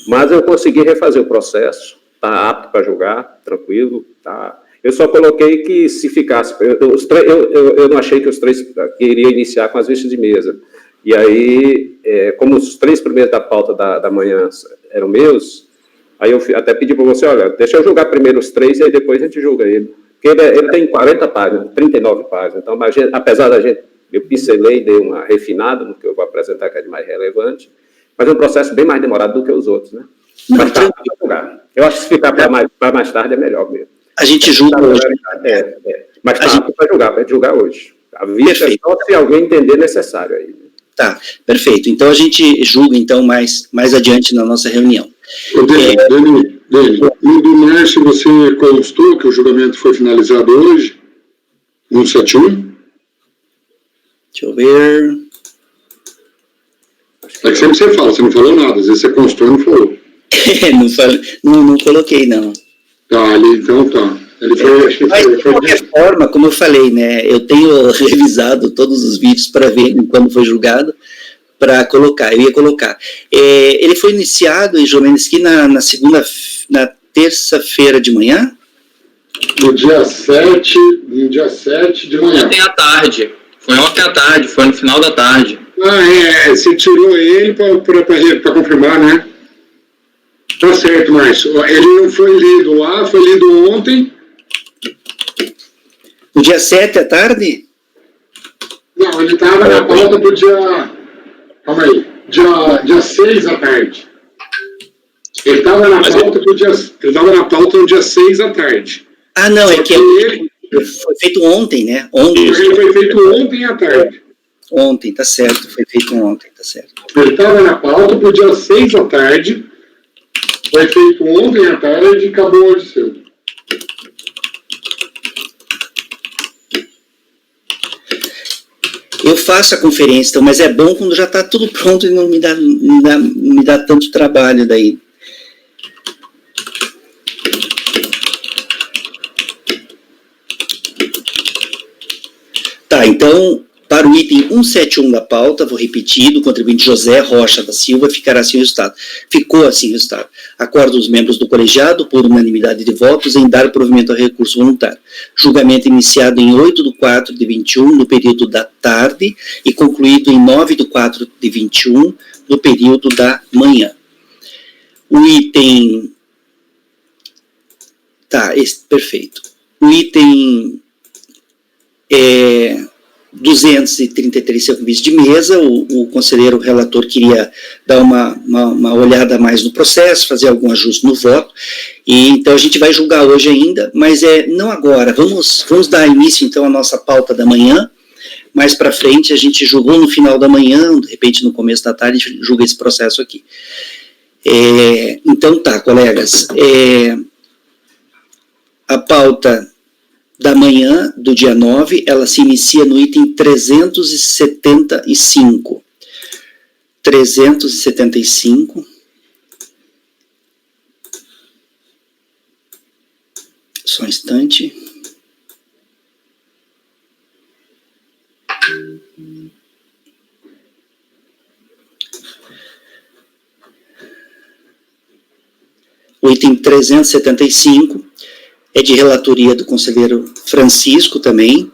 Mas eu consegui refazer o processo, está apto para julgar, tranquilo, tá. Eu só coloquei que se ficasse, eu não achei que os três queria iniciar com as vistas de mesa. E aí, como os 3 primeiros da pauta da manhã eram meus, aí eu até pedi para você, olha, deixa eu julgar primeiro os 3 e aí depois a gente julga ele. Porque ele tem 40 páginas, 39 páginas, então, apesar da gente, eu pincelei, dei uma refinada no que eu vou apresentar, que é de mais relevante, mas é um processo bem mais demorado do que os outros, né? Mas tá para julgar. Eu acho que se ficar para mais tarde é melhor mesmo. A gente julga hoje. Mas tá para julgar, para julgar hoje. A vista é só se alguém entender necessário aí. Tá, perfeito. Então, a gente julga, então, mais adiante na nossa reunião. Dani, no do Márcio, você constou que o julgamento foi finalizado hoje? 171? Deixa eu ver. É que sempre você fala, você não falou nada. Às vezes você constou e não falou. Não coloquei, não. Tá, ali, então tá. Ele foi, acho que mas, de qualquer forma, como eu falei, né, eu tenho revisado todos os vídeos para ver quando foi julgado, para colocar, eu ia colocar. Ele foi iniciado, Jomeneski, na terça-feira de manhã? No dia 7 de manhã. Ontem à tarde. Foi ontem à tarde, foi no final da tarde. Você tirou ele para confirmar, né? Tá certo, Márcio. Ele não foi lido lá, foi lido ontem. No dia 7 à tarde? Não, ele estava na pauta do dia... Calma aí. Dia 6 à tarde. Ele estava na pauta do dia... Ele estava na pauta no dia 6 à tarde. Ah, não, só é que ele foi feito ontem, né? Ontem. Ele foi feito ontem à tarde. Ontem, tá certo. Foi feito ontem, tá certo. Ele estava na pauta pro dia 6 à tarde. Foi feito ontem à tarde e acabou hoje cedo. Eu faço a conferência, então, mas é bom quando já está tudo pronto e não me dá tanto trabalho daí. Tá, então, para o item 171 da pauta, vou repetir, do contribuinte José Rocha da Silva, ficará assim o resultado. Ficou assim o resultado. Acordo os membros do colegiado, por unanimidade de votos, em dar provimento ao recurso voluntário. Julgamento iniciado em 8/4/21, no período da tarde, e concluído em 9/4/21, no período da manhã. O item... Tá, perfeito. O item... 233 serviços de mesa, o conselheiro relator queria dar uma olhada mais no processo, fazer algum ajuste no voto, e então a gente vai julgar hoje ainda, mas não agora, vamos dar início então à nossa pauta da manhã, mais para frente a gente julgou no final da manhã, de repente no começo da tarde, julga esse processo aqui. Então tá, colegas, a pauta da manhã do dia 9, ela se inicia no item 375. 375. Só um instante. O item 375 é de relatoria do conselheiro Francisco também.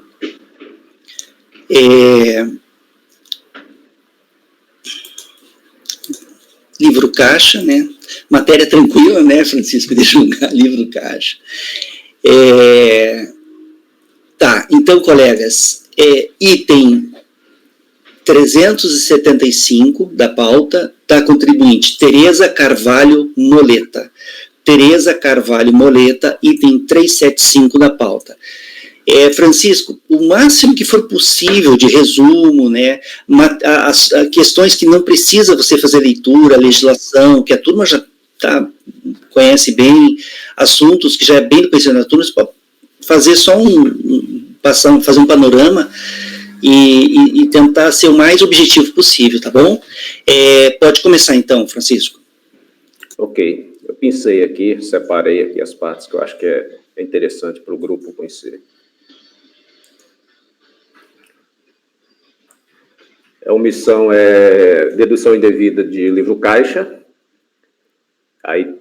Livro caixa, né? Matéria tranquila, né, Francisco, de julgar livro caixa. Tá, então, colegas, item 375 da pauta, da contribuinte Tereza Carvalho Moleta. Tereza Carvalho Moleta, item 375 da pauta. Francisco, o máximo que for possível de resumo, né, as questões que não precisa você fazer leitura, legislação, que a turma já conhece bem, assuntos que já é bem do conhecimento da turma, fazer só fazer um panorama e tentar ser o mais objetivo possível, tá bom? Pode começar então, Francisco. Ok, eu pensei aqui, separei aqui as partes que eu acho que é interessante para o grupo conhecer. A omissão é dedução indevida de livro caixa. Aí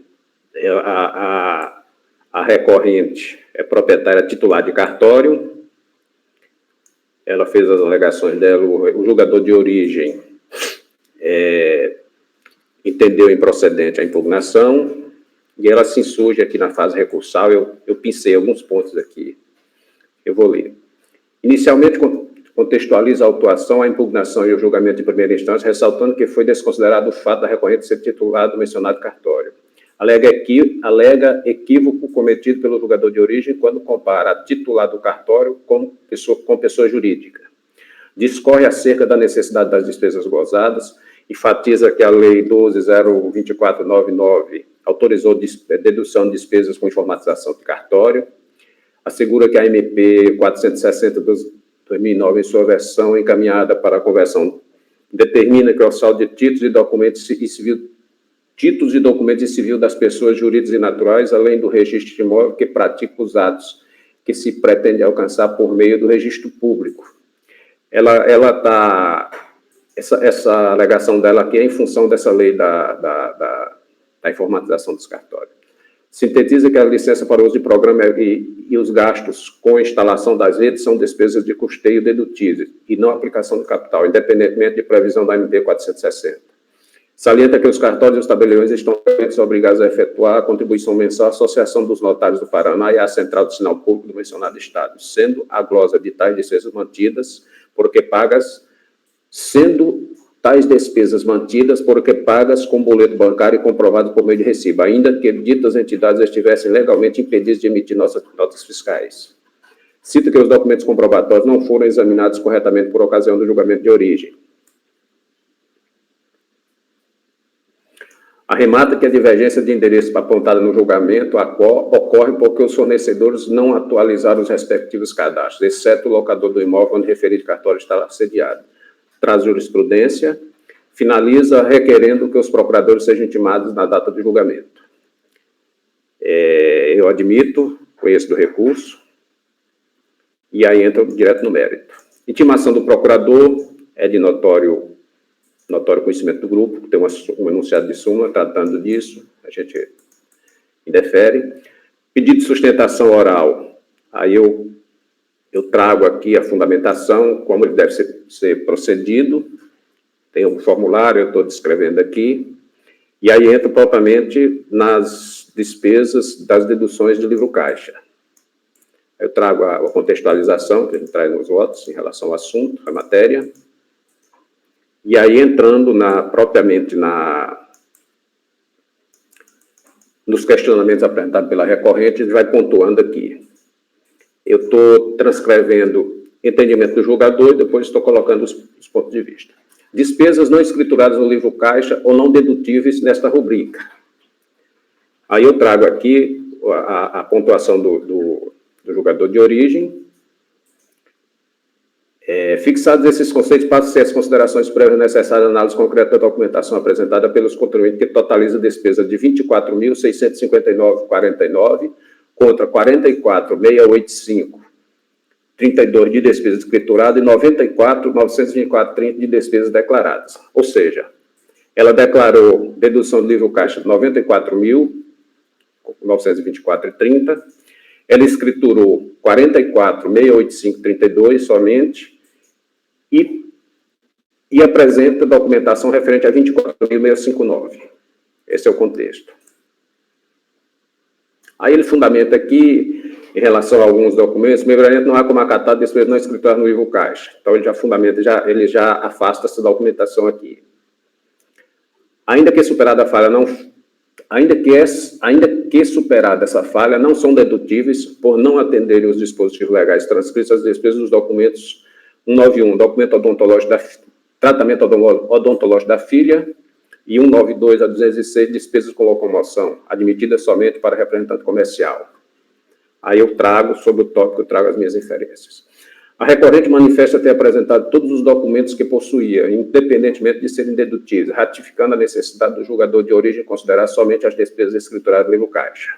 a recorrente é proprietária titular de cartório. Ela fez as alegações dela, o julgador de origem entendeu improcedente a impugnação, e ela se insurge aqui na fase recursal. Eu pensei alguns pontos aqui, eu vou ler. Inicialmente, contextualiza a autuação, a impugnação e o julgamento de primeira instância, ressaltando que foi desconsiderado o fato da recorrente ser titulado mencionado cartório. Alega equívoco cometido pelo julgador de origem quando compara a titular do cartório com pessoa jurídica. Discorre acerca da necessidade das despesas gozadas, enfatiza que a Lei 12.024/99 autorizou dedução de despesas com informatização de cartório, assegura que a MP 460/2009, em sua versão encaminhada para a conversão, determina que o saldo de títulos e documentos civil das pessoas jurídicas e naturais, além do registro de imóvel, que pratica os atos que se pretende alcançar por meio do registro público. Essa alegação dela aqui é em função dessa lei da informatização dos cartórios. Sintetiza que a licença para uso de programa e os gastos com instalação das redes são despesas de custeio dedutíveis e não aplicação do capital, independentemente de previsão da MP 460. Salienta que os cartórios e os tabeliões estão obrigados a efetuar a contribuição mensal à Associação dos Notários do Paraná e à Central do Sinal Público do mencionado Estado, sendo a glosa de tais despesas mantidas porque pagas com boleto bancário e comprovado por meio de recibo, ainda que ditas entidades estivessem legalmente impedidas de emitir notas fiscais. Cita que os documentos comprobatórios não foram examinados corretamente por ocasião do julgamento de origem. Arremata que a divergência de endereço apontada no julgamento ocorre porque os fornecedores não atualizaram os respectivos cadastros, exceto o locador do imóvel onde o referido cartório está sediado. Traz jurisprudência, finaliza requerendo que os procuradores sejam intimados na data do julgamento. Eu admito, conheço do recurso, e aí entra direto no mérito. Intimação do procurador é de notório conhecimento do grupo, tem um enunciado de súmula tratando disso, a gente indefere. Pedido de sustentação oral, aí eu trago aqui a fundamentação, como ele deve ser procedido, tem um formulário, eu estou descrevendo aqui, e aí entra propriamente nas despesas das deduções de livro caixa. Eu trago a contextualização, que a gente traz nos votos, em relação ao assunto, à matéria. E aí, entrando propriamente nos questionamentos apresentados pela recorrente, a gente vai pontuando aqui. Eu estou transcrevendo entendimento do julgador e depois estou colocando os pontos de vista. Despesas não escrituradas no livro caixa ou não dedutíveis nesta rubrica. Aí eu trago aqui a pontuação do julgador de origem. Fixados esses conceitos, passam-se as considerações prévias necessárias à análise concreta da documentação apresentada pelos contribuintes, que totaliza despesa de R$ 24.659,49 contra R$ 44.685,32 de despesas escrituradas e R$ 94.924,30 de despesas declaradas. Ou seja, ela declarou dedução do livro caixa de R$ 94.924,30, ela escriturou R$ 44.685,32 somente, e apresenta documentação referente a R$ 24.659. Esse é o contexto. Aí ele fundamenta aqui, em relação a alguns documentos, memorandamento não há como acatar despesas não escriturárias no livro caixa. Então ele já fundamenta, ele já afasta essa documentação aqui. Ainda que superada a falha, ainda que superada essa falha, não são dedutíveis por não atenderem os dispositivos legais transcritos as despesas dos documentos 191, documento odontológico tratamento odontológico da filha, e 192 a 206, despesas com locomoção, admitidas somente para representante comercial. Aí eu trago, sobre o tópico, eu trago as minhas inferências. A recorrente manifesta ter apresentado todos os documentos que possuía, independentemente de serem dedutíveis, ratificando a necessidade do julgador de origem considerar somente as despesas escrituradas do livro caixa.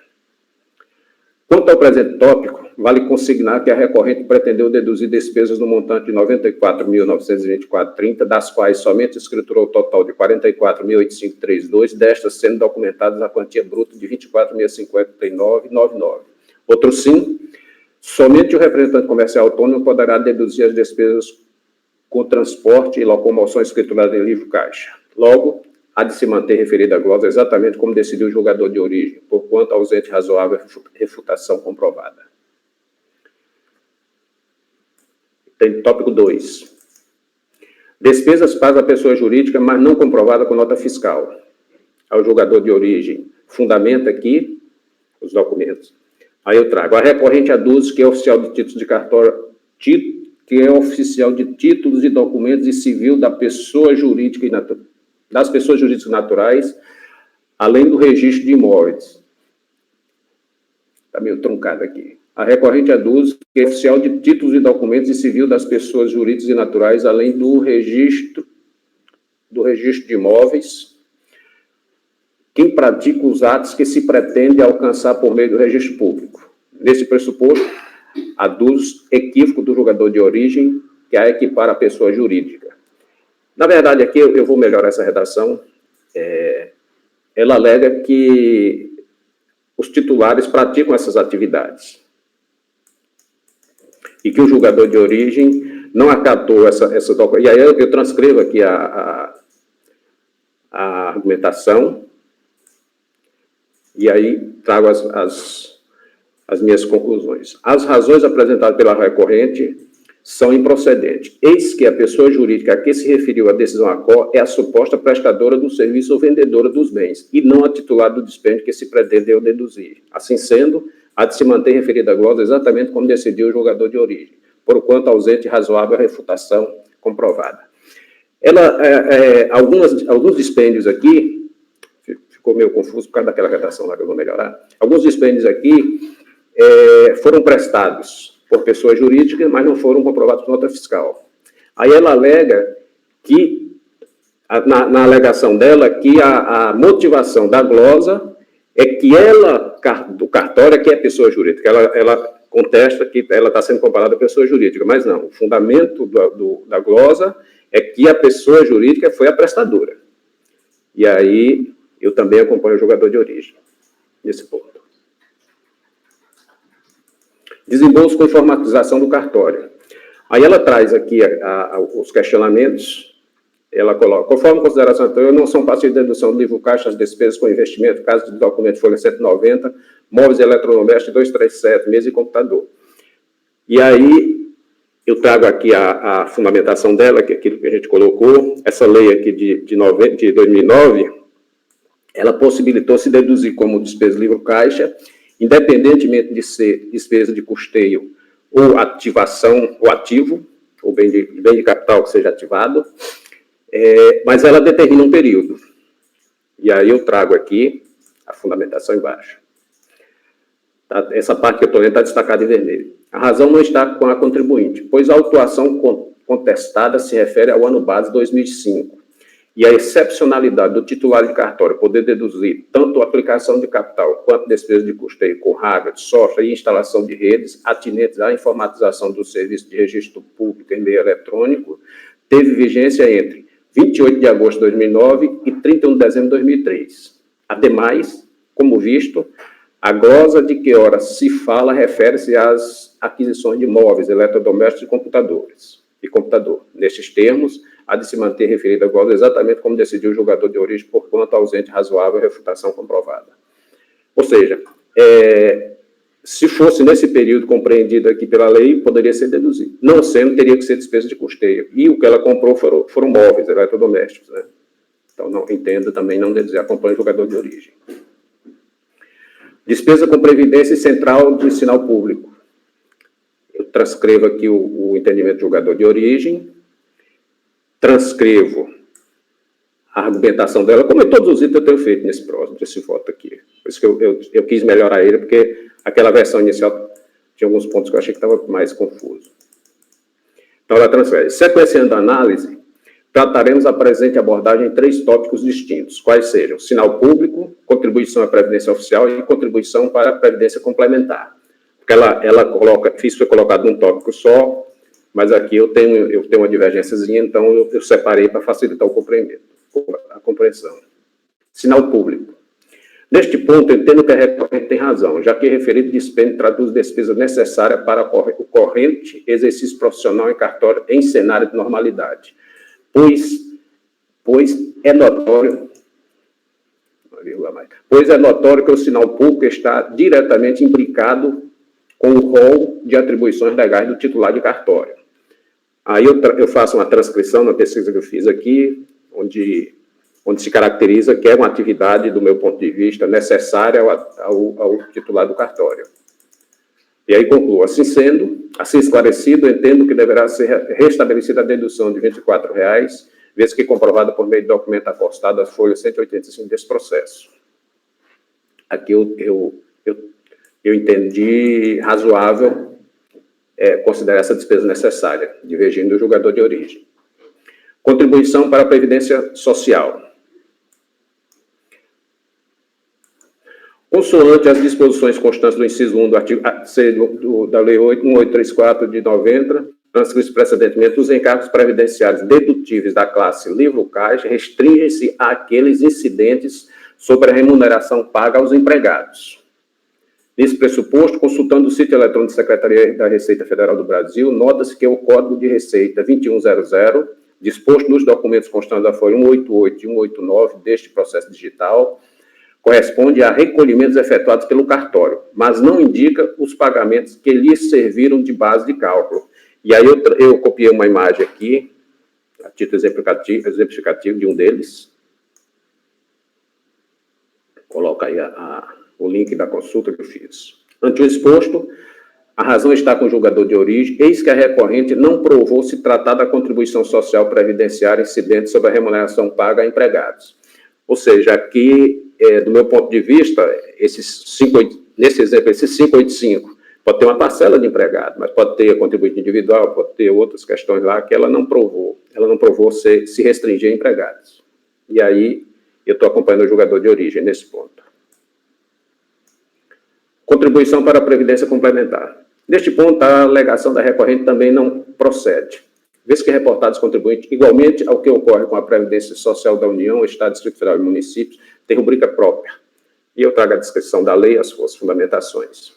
Quanto ao presente tópico, vale consignar que a recorrente pretendeu deduzir despesas no montante de R$ 94.924,30, das quais somente escriturou o total de R$ 44.832, destas sendo documentadas a quantia bruta de R$ 24.059,99. Outro sim, somente o representante comercial autônomo poderá deduzir as despesas com transporte e locomoção escrituradas em livro caixa. Logo, há de se manter referida a glosa exatamente como decidiu o julgador de origem, porquanto ausente razoável refutação comprovada. Tem tópico 2. Despesas pagas à pessoa jurídica, mas não comprovada com nota fiscal. Ao julgador de origem, fundamenta aqui os documentos. Aí eu trago. A recorrente aduz que é oficial de títulos de cartório, que é oficial de títulos e documentos e civil da pessoa jurídica e das pessoas jurídicas naturais, além do registro de imóveis. Está meio truncado aqui. A recorrente aduz que é oficial de títulos e documentos e civil das pessoas jurídicas e naturais, além do registro de imóveis, quem pratica os atos que se pretende alcançar por meio do registro público. Nesse pressuposto, aduz equívoco do julgador de origem que a equipara a pessoa jurídica. Na verdade, aqui eu vou melhorar essa redação. Ela alega que os titulares praticam essas atividades e que o julgador de origem não acatou essa documentação. E aí eu transcrevo aqui a argumentação e aí trago as minhas conclusões. As razões apresentadas pela recorrente são improcedentes. Eis que a pessoa jurídica a que se referiu a decisão ACO é a suposta prestadora do serviço ou vendedora dos bens, e não a titular do dispêndio que se pretendeu deduzir. Assim sendo, há de se manter referida a glosa exatamente como decidiu o julgador de origem, porquanto ausente razoável a refutação comprovada. Alguns dispêndios aqui, ficou meio confuso por causa daquela redação lá que eu vou melhorar, alguns dispêndios aqui foram prestados por pessoa jurídica, mas não foram comprovados por nota fiscal. Aí ela alega que, na alegação dela, que a motivação da glosa é que do cartório, é que é pessoa jurídica. Ela contesta que ela está sendo comparada à pessoa jurídica, mas não. O fundamento da glosa é que a pessoa jurídica foi a prestadora. E aí eu também acompanho o julgador de origem, nesse ponto. Desembolso com informatização do cartório. Aí ela traz aqui os questionamentos, ela coloca, conforme consideração anterior, não são passíveis de dedução do livro caixa as despesas com investimento, caso de documento folha 190, móveis eletrodomésticos 237, mesa e computador. E aí eu trago aqui a fundamentação dela, que é aquilo que a gente colocou, essa lei aqui de 2009, ela possibilitou se deduzir como despesa livro caixa, independentemente de ser despesa de custeio ou ativação, ou ativo, ou bem de capital que seja ativado, mas ela determina um período. E aí eu trago aqui a fundamentação embaixo. Tá? Essa parte que eu estou lendo está destacada em vermelho. A razão não está com a contribuinte, pois a autuação contestada se refere ao ano base 2005. E a excepcionalidade do titular de cartório poder deduzir tanto a aplicação de capital quanto despesa de custeio com hardware, software e instalação de redes atinentes à informatização do serviço de registro público em meio eletrônico teve vigência entre 28 de agosto de 2009 e 31 de dezembro de 2003. Ademais, como visto, a glosa de que ora se fala refere-se às aquisições de móveis, eletrodomésticos e computador. Nestes termos, há de se manter referida a glosa exatamente como decidiu o julgador de origem, porquanto ausente razoável refutação comprovada. Ou seja, se fosse nesse período compreendido aqui pela lei, poderia ser deduzido. Não sendo, teria que ser despesa de custeio. E o que ela comprou foram móveis, eletrodomésticos, né? Então, não entenda também não deduzir, acompanha o julgador de origem. Despesa com previdência central do sinal público. Eu transcrevo aqui o entendimento do julgador de origem, transcrevo a argumentação dela, como todos os itens eu tenho feito nesse voto aqui. Por isso que eu quis melhorar ele, porque aquela versão inicial Tinha alguns pontos que eu achei que estava mais confuso. Então, da transferência. Sequenciando a análise, trataremos a presente abordagem em 3 tópicos distintos, quais sejam sinal público, contribuição à Previdência Oficial e contribuição para a Previdência Complementar. Porque ela coloca, isso foi colocado num tópico só, mas aqui eu tenho uma divergênciazinha, então eu separei para facilitar a compreensão. Sinal público. Neste ponto, eu entendo que a recorrente tem razão, já que o referido dispêndio traduz despesa necessária para o corrente exercício profissional em cartório em cenário de normalidade, pois é notório que o sinal público está diretamente imbricado com o rol de atribuições legais do titular de cartório. Aí eu faço uma transcrição na pesquisa que eu fiz aqui, onde se caracteriza que é uma atividade, do meu ponto de vista, necessária ao titular do cartório. E aí concluo, assim sendo, assim esclarecido, entendo que deverá ser restabelecida a dedução de R$ 24,00, vez que comprovada por meio de documento acostado às folhas 185 desse processo. Aqui eu entendi razoável considerar essa despesa necessária, divergindo do julgador de origem. Contribuição para a Previdência Social. Consoante as disposições constantes do inciso 1 do artigo C da Lei 1834 de 90, transcritos precedentemente, os encargos previdenciários dedutíveis da classe livro-caixa restringem-se àqueles incidentes sobre a remuneração paga aos empregados. Nesse pressuposto, consultando o sítio eletrônico da Secretaria da Receita Federal do Brasil, nota-se que o Código de Receita 2100, disposto nos documentos constantes da folha 188 e 189 deste processo digital, corresponde a recolhimentos efetuados pelo cartório, mas não indica os pagamentos que lhes serviram de base de cálculo. E aí eu copiei uma imagem aqui, a título exemplificativo de um deles. Coloca aí o link da consulta que eu fiz. Ante o exposto, a razão está com o julgador de origem, eis que a recorrente não provou se tratar da contribuição social previdenciária incidente sobre a remuneração paga a empregados. Ou seja, aqui, do meu ponto de vista, nesse exemplo, esses 585, pode ter uma parcela de empregado, mas pode ter a contribuinte individual, pode ter outras questões lá que ela não provou se restringir a empregados. E aí, eu estou acompanhando o julgador de origem nesse ponto. Contribuição para a Previdência Complementar. Neste ponto, a alegação da recorrente também não procede, vez que reportados contribuintes, igualmente ao que ocorre com a Previdência Social da União, Estado, Distrito Federal e municípios, tem rubrica própria. E eu trago a descrição da lei, as suas fundamentações.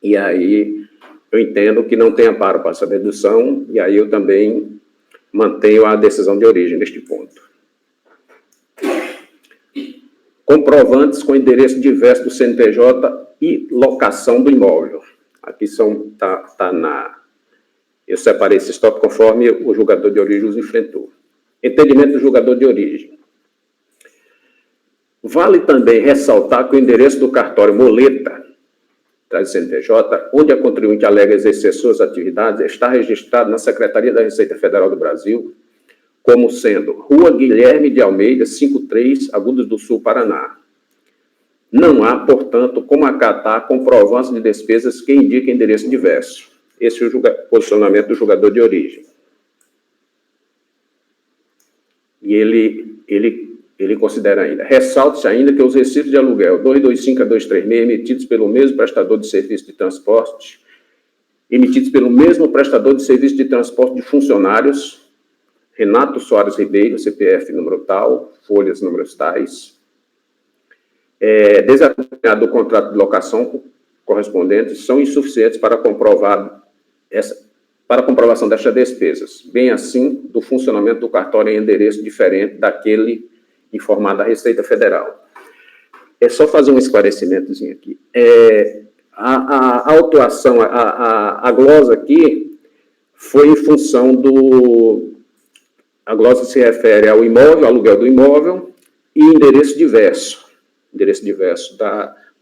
E aí, eu entendo que não tem amparo para essa dedução, e aí eu também mantenho a decisão de origem neste ponto. Comprovantes com endereço diverso do CNPJ e locação do imóvel. Aqui eu separei esses tópicos conforme o julgador de origem os enfrentou. Entendimento do julgador de origem. Vale também ressaltar que o endereço do cartório Moleta, da CNPJ, onde a contribuinte alega exercer suas atividades, está registrado na Secretaria da Receita Federal do Brasil, como sendo Rua Guilherme de Almeida, 53, Agudos do Sul, Paraná. Não há, portanto, como acatar comprovantes de despesas que indiquem endereço diverso. Esse é o posicionamento do julgador de origem. E ele considera ainda. Ressalta-se ainda que os recibos de aluguel 225 a 236 emitidos pelo mesmo prestador de serviço de transporte, de funcionários, Renato Soares Ribeiro, CPF número tal, folhas números tais, desacompanhado do contrato de locação correspondente, são insuficientes para comprovação destas despesas, bem assim do funcionamento do cartório em endereço diferente daquele informado à Receita Federal. É só fazer um esclarecimentozinho aqui. A autuação, a glosa aqui foi em função do... A glosa se refere ao imóvel, ao aluguel do imóvel e endereço diverso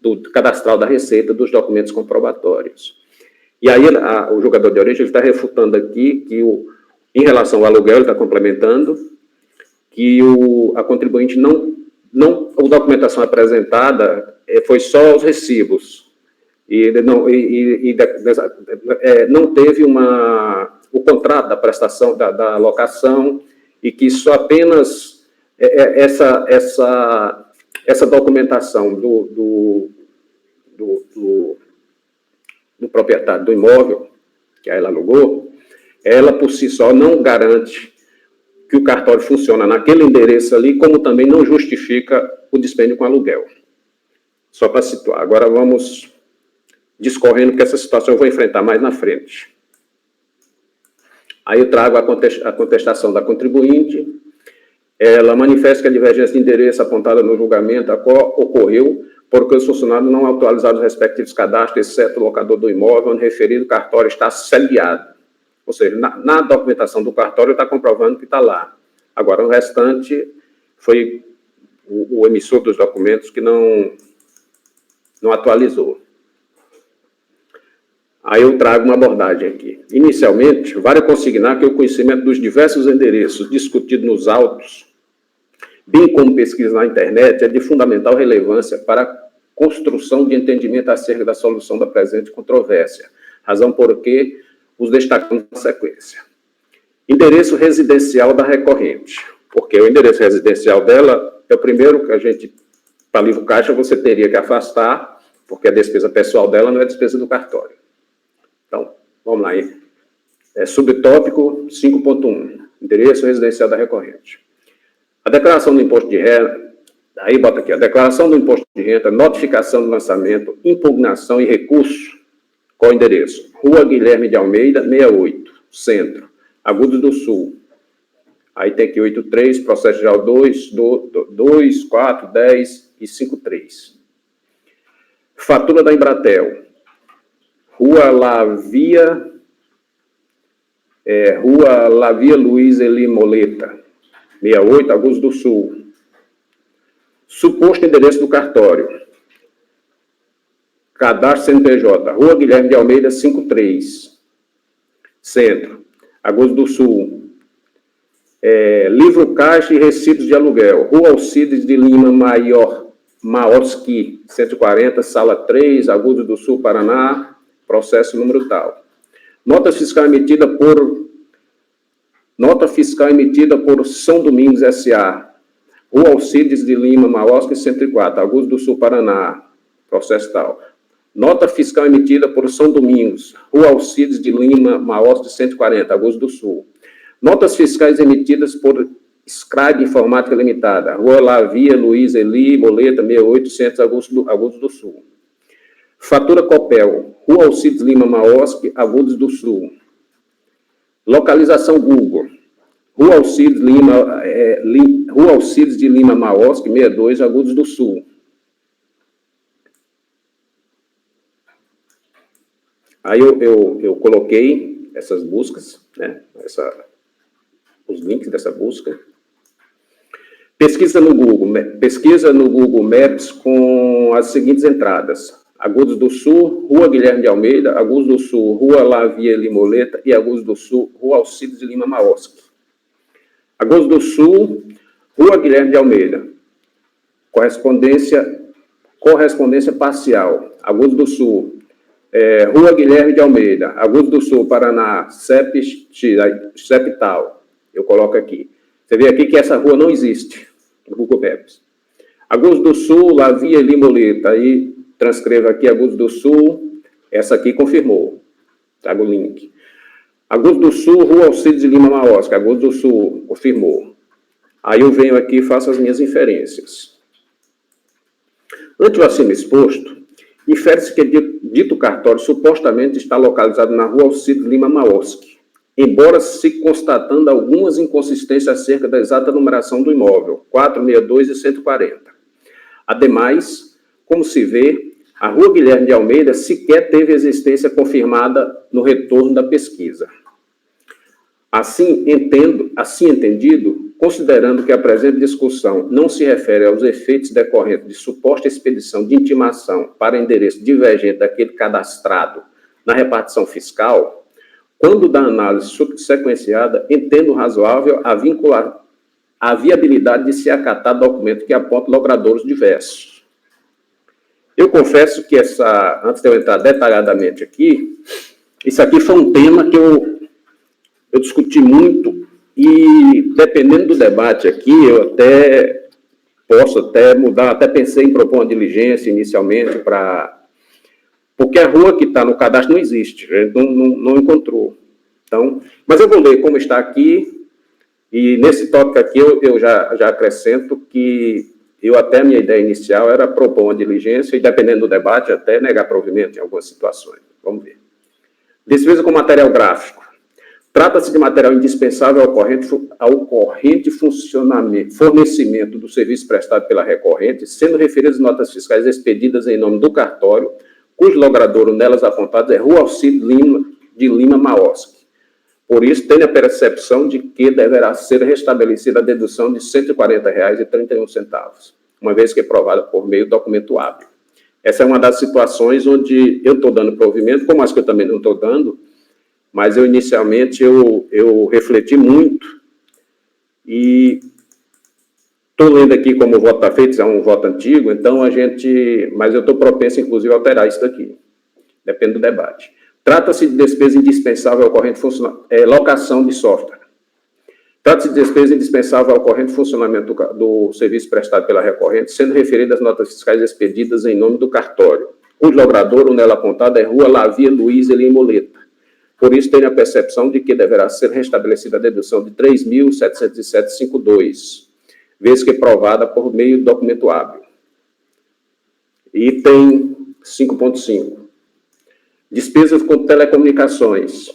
do cadastral da Receita dos documentos comprobatórios. E aí o julgador de origem está refutando aqui que, em relação ao aluguel, ele está complementando, que a contribuinte a documentação apresentada foi só os recibos, não teve o contrato da prestação, da locação, e que só apenas essa documentação do proprietário do imóvel, que ela alugou, ela por si só não garante que o cartório funciona naquele endereço ali, como também não justifica o dispêndio com aluguel. Só para situar. Agora vamos discorrendo, porque essa situação eu vou enfrentar mais na frente. Aí eu trago a contestação da contribuinte. Ela manifesta que a divergência de endereço apontada no julgamento ocorreu porque os funcionários não atualizaram os respectivos cadastros, exceto o locador do imóvel, onde referido cartório está sediado. Ou seja, na documentação do cartório está comprovando que está lá. Agora, o restante foi o emissor dos documentos que não atualizou. Aí eu trago uma abordagem aqui. Inicialmente, vale consignar que o conhecimento dos diversos endereços discutidos nos autos, bem como pesquisa na internet, é de fundamental relevância para a construção de entendimento acerca da solução da presente controvérsia, razão por que os destacamos na sequência. Endereço residencial da recorrente, porque o endereço residencial dela é o primeiro que a gente, para livro caixa, você teria que afastar, porque a despesa pessoal dela não é despesa do cartório. Então, vamos lá. Subtópico 5.1, endereço residencial da recorrente. A declaração do imposto de renda, aí bota aqui, a declaração do imposto de renda, notificação do lançamento, impugnação e recurso. Qual o endereço? Rua Guilherme de Almeida, 68, Centro, Agudos do Sul. Aí tem aqui 83, processo geral 2, 4, 10 e 53. Fatura da Embratel. Rua Lavia Luiz Eli Moleta, 68, Agudos do Sul. Suposto endereço do cartório. Cadastro CNPJ, Rua Guilherme de Almeida, 53, Centro, Agudos do Sul. Livro caixa e recibos de aluguel, Rua Alcides de Lima Maoski, 140, Sala 3, Agudos do Sul, Paraná, processo número tal. Nota fiscal emitida por São Domingos S.A., Rua Alcides de Lima Maoski, 104, Agudos do Sul, Paraná, processo tal. Nota fiscal emitida por São Domingos, Rua Alcides de Lima, Maoski, 140, Agudos do Sul. Notas fiscais emitidas por Scribe Informática Limitada, Rua Lavia Luiz Eli Moleta, 6800, Agudos do Sul. Fatura Copel, Rua Alcides Lima Maoski, Agudos do Sul. Localização Google, Rua Alcides de Lima Maoski, 62, Agudos do Sul. Aí eu coloquei essas buscas, né, os links dessa busca. Pesquisa no Google Maps com as seguintes entradas. Agudos do Sul, Rua Guilherme de Almeida, Agudos do Sul, Rua Lavia Limoleta e Agudos do Sul, Rua Alcides de Lima Maoski. Agudos do Sul, Rua Guilherme de Almeida. Correspondência parcial. Agudos do Sul, Rua Guilherme de Almeida, Agudos do Sul, Paraná, CEP tal. Eu coloco aqui. Você vê aqui que essa rua não existe no Google Maps. Agudos do Sul, Lavia Limoleta. Aí transcrevo aqui Agudos do Sul. Essa aqui confirmou. Trago o link. Agudos do Sul, Rua Alcides de Lima Maoski. Agudos do Sul, confirmou. Aí eu venho aqui e faço as minhas inferências. Ante o acima exposto, infere-se que dito cartório supostamente está localizado na Rua Alcides Lima Maoski, embora se constatando algumas inconsistências acerca da exata numeração do imóvel, 462 e 140. Ademais, como se vê, a Rua Guilherme de Almeida sequer teve existência confirmada no retorno da pesquisa. Assim entendido, considerando que a presente discussão não se refere aos efeitos decorrentes de suposta expedição de intimação para endereço divergente daquele cadastrado na repartição fiscal, quando da análise subsequenciada, entendo razoável a viabilidade de se acatar documento que aponta logradouros diversos. Eu confesso que antes de eu entrar detalhadamente aqui, isso aqui foi um tema que eu discuti muito e, dependendo do debate aqui, eu até posso mudar, até pensei em propor uma diligência inicialmente porque a rua que está no cadastro não existe, a gente não encontrou. Então, mas eu vou ler como está aqui, e nesse tópico aqui eu já acrescento que até a minha ideia inicial era propor uma diligência e, dependendo do debate, até negar provimento em algumas situações. Vamos ver. Despesa com material gráfico. Trata-se de material indispensável ao corrente fornecimento do serviço prestado pela recorrente, sendo referidas notas fiscais expedidas em nome do cartório, cujo logradouro nelas apontados é Rua Alcides de Lima Maosque. Por isso, tem a percepção de que deverá ser restabelecida a dedução de R$ 140,31, uma vez que é provada por meio do documento hábil. Essa é uma das situações onde eu estou dando provimento, como as que eu também não estou dando, mas inicialmente eu refleti muito e estou lendo aqui como o voto está feito, é um voto antigo, então mas eu estou propenso, inclusive, a alterar isso daqui, depende do debate. Trata-se de despesa indispensável ao corrente locação de software. Trata-se de despesa indispensável ao corrente funcionamento do serviço prestado pela recorrente, sendo referidas as notas fiscais expedidas em nome do cartório, cujo logradouro nela apontado é Rua Lavia Luiz Elim Moleta. Por isso, tenho a percepção de que deverá ser restabelecida a dedução de R$ 3.707,52, vez que provada por meio do documento hábil. Item 5.5. Despesas com telecomunicações.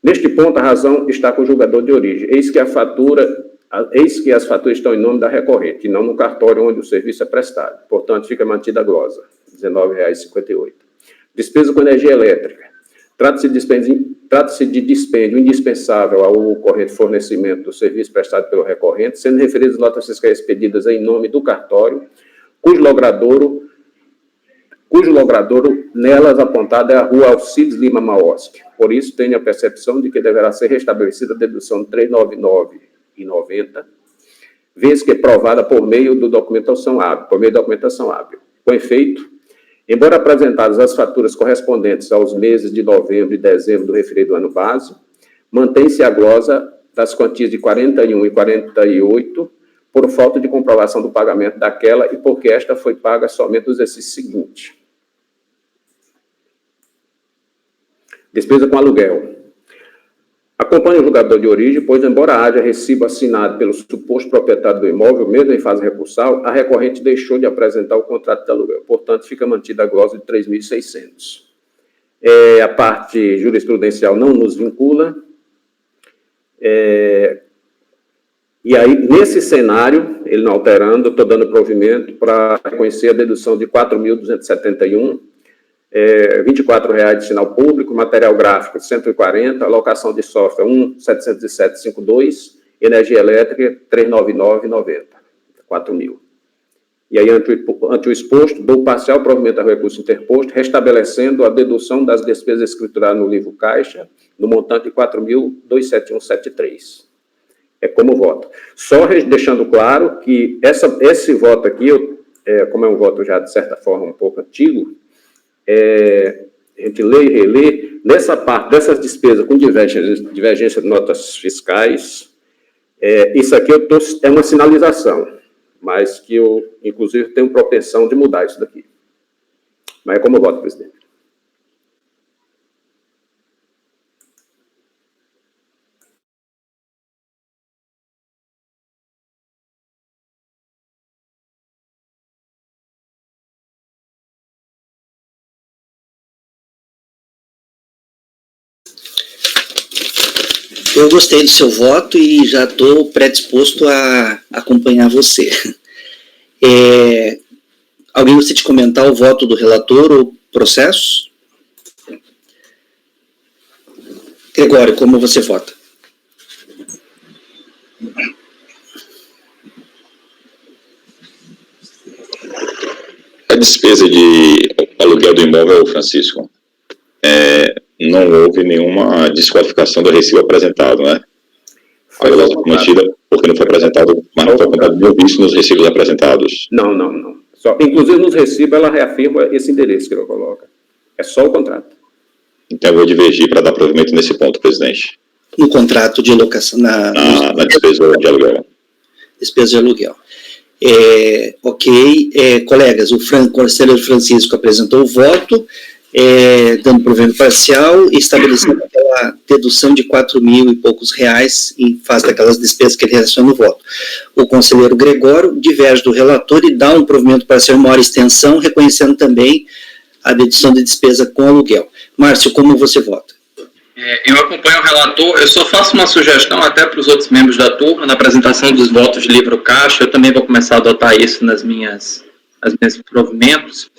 Neste ponto, a razão está com o julgador de origem. Eis que as faturas estão em nome da recorrente, e não no cartório onde o serviço é prestado. Portanto, fica mantida a glosa, R$ 19,58. Despesa com energia elétrica. Trata-se de dispêndio indispensável ao corrente fornecimento do serviço prestado pelo recorrente, sendo referidas notas fiscais expedidas em nome do cartório, cujo logradouro nelas apontado é a Rua Alcides Lima Maosque. Por isso, tenho a percepção de que deverá ser restabelecida a dedução de R$ 399,90, vez que é provada por meio da documentação hábil. Com efeito, embora apresentadas as faturas correspondentes aos meses de novembro e dezembro do referido ano base, mantém-se a glosa das quantias de 41 e 48 por falta de comprovação do pagamento daquela e porque esta foi paga somente no exercício seguinte. Despesa com aluguel. Acompanha o julgador de origem, pois, embora haja recibo assinado pelo suposto proprietário do imóvel, mesmo em fase recursal, a recorrente deixou de apresentar o contrato de aluguel. Portanto, fica mantida a glosa de 3.600. A parte jurisprudencial não nos vincula. E aí, nesse cenário, ele não alterando, eu estou dando provimento para reconhecer a dedução de R$ 4.271, R$ 24,00 de sinal público, material gráfico, 140, alocação de software, 1.707,52, energia elétrica, 399,90, 4.000. E aí, ante o exposto, dou parcial provimento ao recurso interposto, restabelecendo a dedução das despesas escrituradas no livro caixa, no montante de 4.271,73. É como voto. Só deixando claro que esse voto aqui, como é um voto já, de certa forma, um pouco antigo, a gente lê e relê, nessa parte dessas despesas com divergência de notas fiscais, isso aqui é uma sinalização, mas que eu, inclusive, tenho propensão de mudar isso daqui. Mas é como voto, presidente. Eu gostei do seu voto e já estou predisposto a acompanhar você. Alguém gostaria de comentar o voto do relator ou processo? Gregório, como você vota? A despesa de aluguel do imóvel, Francisco, não houve nenhuma desqualificação do recibo apresentado, né? A glosa foi mantida porque não foi apresentado, mas não foi apresentado nenhum vício nos recibos apresentados. Não. Inclusive, nos recibos, ela reafirma esse endereço que ela coloca. É só o contrato. Então, eu vou divergir para dar provimento nesse ponto, presidente. No contrato de locação, Na despesa de aluguel. Despesa de aluguel. Ok. Colegas, o conselheiro Francisco apresentou o voto, dando provimento parcial e estabelecendo aquela dedução de 4 mil e poucos reais em face daquelas despesas que ele relaciona no voto. O conselheiro Gregório diverge do relator e dá um provimento parcial em maior extensão, reconhecendo também a dedução de despesa com aluguel. Márcio, como você vota? Eu acompanho o relator, eu só faço uma sugestão até para os outros membros da turma, na apresentação dos votos de livro caixa, eu também vou começar a adotar isso nas minhas provimentos,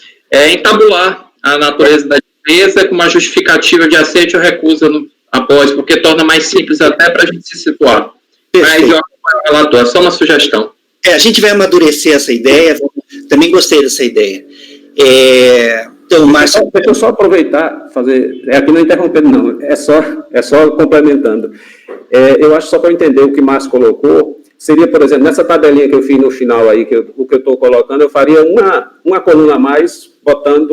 entabular a natureza da despesa com uma justificativa de aceite ou recusa após, porque torna mais simples até para a gente se situar. Perfeito. Mas eu acompanho o relator, é só uma sugestão. A gente vai amadurecer essa ideia, também gostei dessa ideia. Então, Márcio... Deixa eu só aproveitar, aqui não interrompendo não, é só complementando. Eu acho só para entender o que o Márcio colocou, seria, por exemplo, nessa tabelinha que eu fiz no final aí, o que eu estou colocando, eu faria uma coluna a mais, botando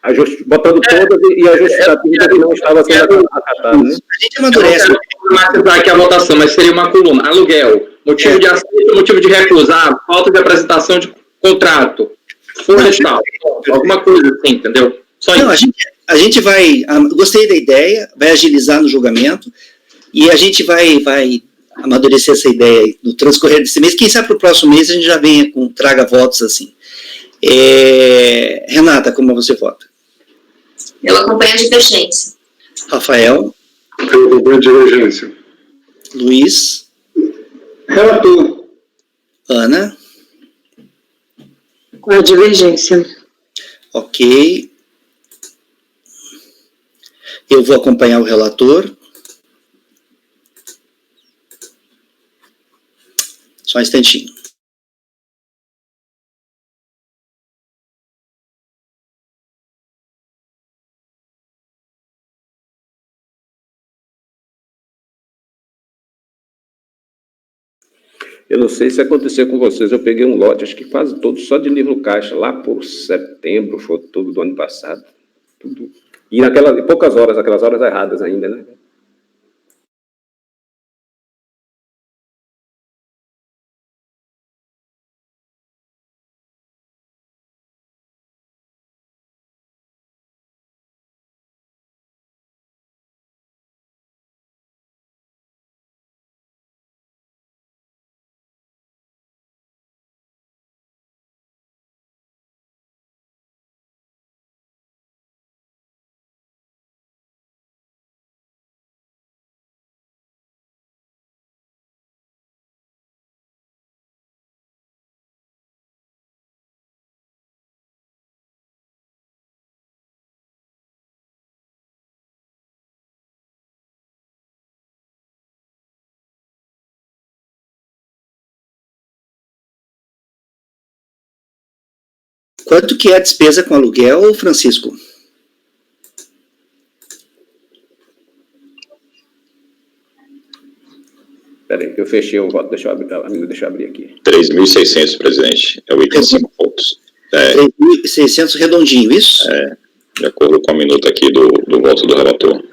todas e a justificativa que não estava sendo acatada. Né? A gente amadurece. Eu não quero matizar aqui a votação, mas seria uma coluna. Aluguel, motivo de aceito, motivo de recusar, falta de apresentação de contrato, florestal, alguma coisa assim, entendeu? Só não, isso. A gente vai... Gostei da ideia, vai agilizar no julgamento e a gente vai amadurecer essa ideia no transcorrer desse mês. Quem sabe para o próximo mês a gente já venha traga votos assim. Renata, como você vota? Eu acompanho a divergência. Rafael? Eu acompanho a divergência. Luiz? Relator. Ana? Com a divergência. Ok. Eu vou acompanhar o relator. Só um instantinho. Eu não sei se aconteceu com vocês, eu peguei um lote, acho que quase todo, só de livro caixa, lá por setembro, outubro do ano passado. Tudo. E em poucas horas, aquelas horas erradas ainda, né? Quanto que é a despesa com aluguel, Francisco? Espera aí, que eu fechei o voto, deixa eu abrir aqui. 3.600, presidente, é o item 5 pontos. 3.600 redondinho, isso? De acordo com a minuta aqui do voto do relator.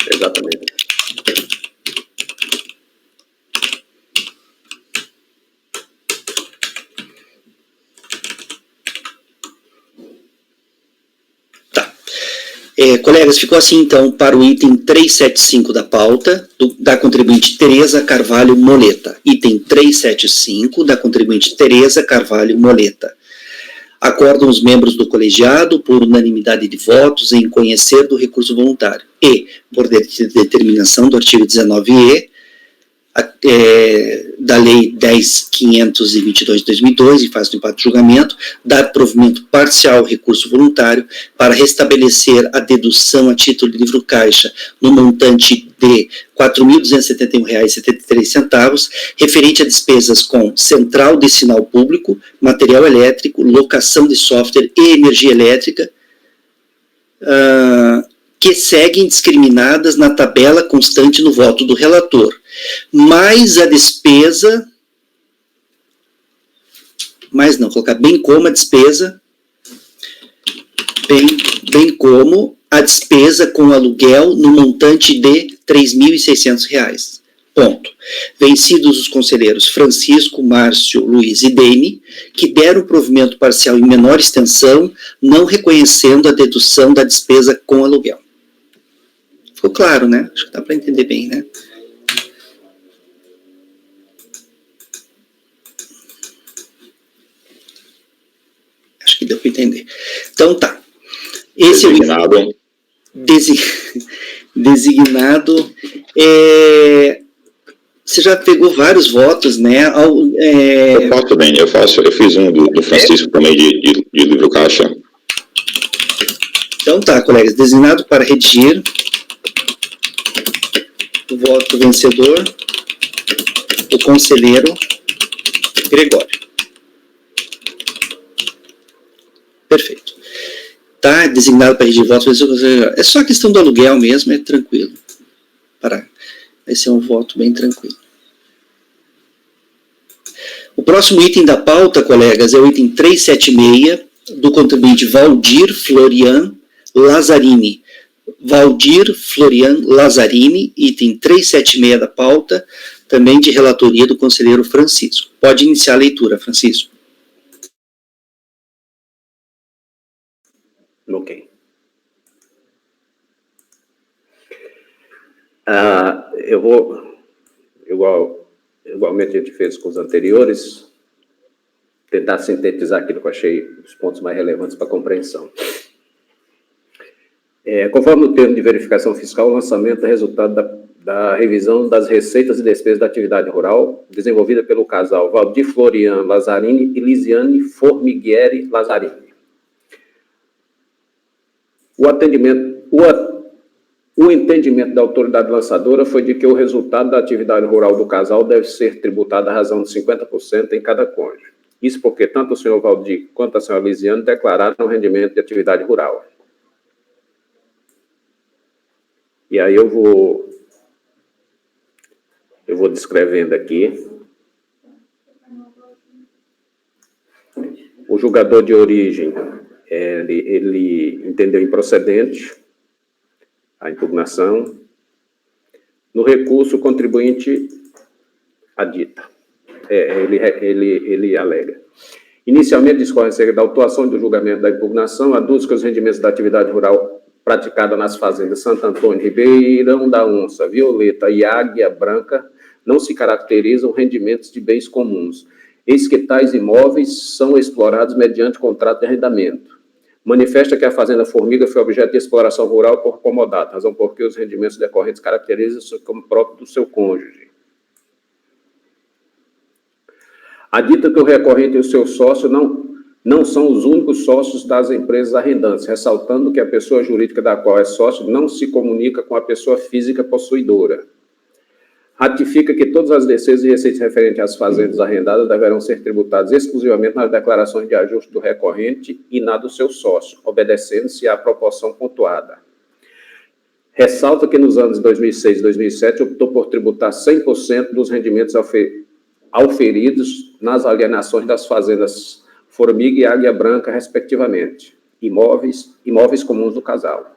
Exatamente. Tá. Colegas, ficou assim então para o item 375 da pauta, da contribuinte Tereza Carvalho Moleta. Item 375 da contribuinte Tereza Carvalho Moleta. Acordam os membros do colegiado, por unanimidade de votos, em conhecer do recurso voluntário e, por determinação do artigo 19e, da Lei 10.522 de 2002, em fase do empate de julgamento, dar provimento parcial ao recurso voluntário para restabelecer a dedução a título de livro caixa no montante de R$ 4.271,73, referente a despesas com central de sinal público, material elétrico, locação de software e energia elétrica, que seguem discriminadas na tabela constante no voto do relator, mais a despesa, colocar bem como a despesa, bem como a despesa com aluguel no montante de R$ 3.600. Ponto. Vencidos os conselheiros Francisco, Márcio, Luiz e Dene, que deram provimento parcial em menor extensão, não reconhecendo a dedução da despesa com aluguel. Ficou claro, né? Acho que dá para entender bem, né? Acho que deu para entender. Então, tá. Esse designado. É o designado. Você já pegou vários votos, né? Eu faço bem, eu fiz um do Francisco também de livro caixa. Então tá, colegas, designado para redigir o voto vencedor, o conselheiro Gregório. Perfeito. Tá, designado para redigir voto vencedor. É só a questão do aluguel mesmo, é tranquilo. Vai ser um voto bem tranquilo. O próximo item da pauta, colegas, é o item 376, do contribuinte Valdir Florian Lazzarini. Valdir Florian Lazzarini, item 376 da pauta, também de relatoria do conselheiro Francisco. Pode iniciar a leitura, Francisco. Ok. Eu vou, igualmente a gente fez com os anteriores, tentar sintetizar aquilo que eu achei os pontos mais relevantes para a compreensão. Conforme o termo de verificação fiscal, o lançamento é resultado da revisão das receitas e despesas da atividade rural, desenvolvida pelo casal Valdir Florian Lazzarini e Lisiane Formighieri Lazzarini. O entendimento da autoridade lançadora foi de que o resultado da atividade rural do casal deve ser tributado à razão de 50% em cada cônjuge. Isso porque tanto o senhor Valdir quanto a senhora Lisiane declararam rendimento de atividade rural. E aí eu vou descrevendo aqui. O julgador de origem, ele entendeu improcedente a impugnação. No recurso, o contribuinte adita. Ele alega. Inicialmente, discorre acerca da autuação do julgamento da impugnação, aduz que os rendimentos da atividade rural praticada nas fazendas Santo Antônio, Ribeirão da Onça, Violeta e Águia Branca não se caracterizam rendimentos de bens comuns, eis que tais imóveis são explorados mediante contrato de arrendamento. Manifesta que a fazenda Formiga foi objeto de exploração rural por comodato, razão por que os rendimentos decorrentes caracterizam-se como próprio do seu cônjuge. Adita que o recorrente e o seu sócio não são os únicos sócios das empresas arrendantes, ressaltando que a pessoa jurídica da qual é sócio não se comunica com a pessoa física possuidora. Ratifica que todas as despesas e receitas referentes às fazendas arrendadas deverão ser tributadas exclusivamente nas declarações de ajuste do recorrente e na do seu sócio, obedecendo-se à proporção pontuada. Ressalta que nos anos 2006 e 2007 optou por tributar 100% dos rendimentos auferidos nas alienações das fazendas Formiga e Águia Branca, respectivamente, imóveis comuns do casal.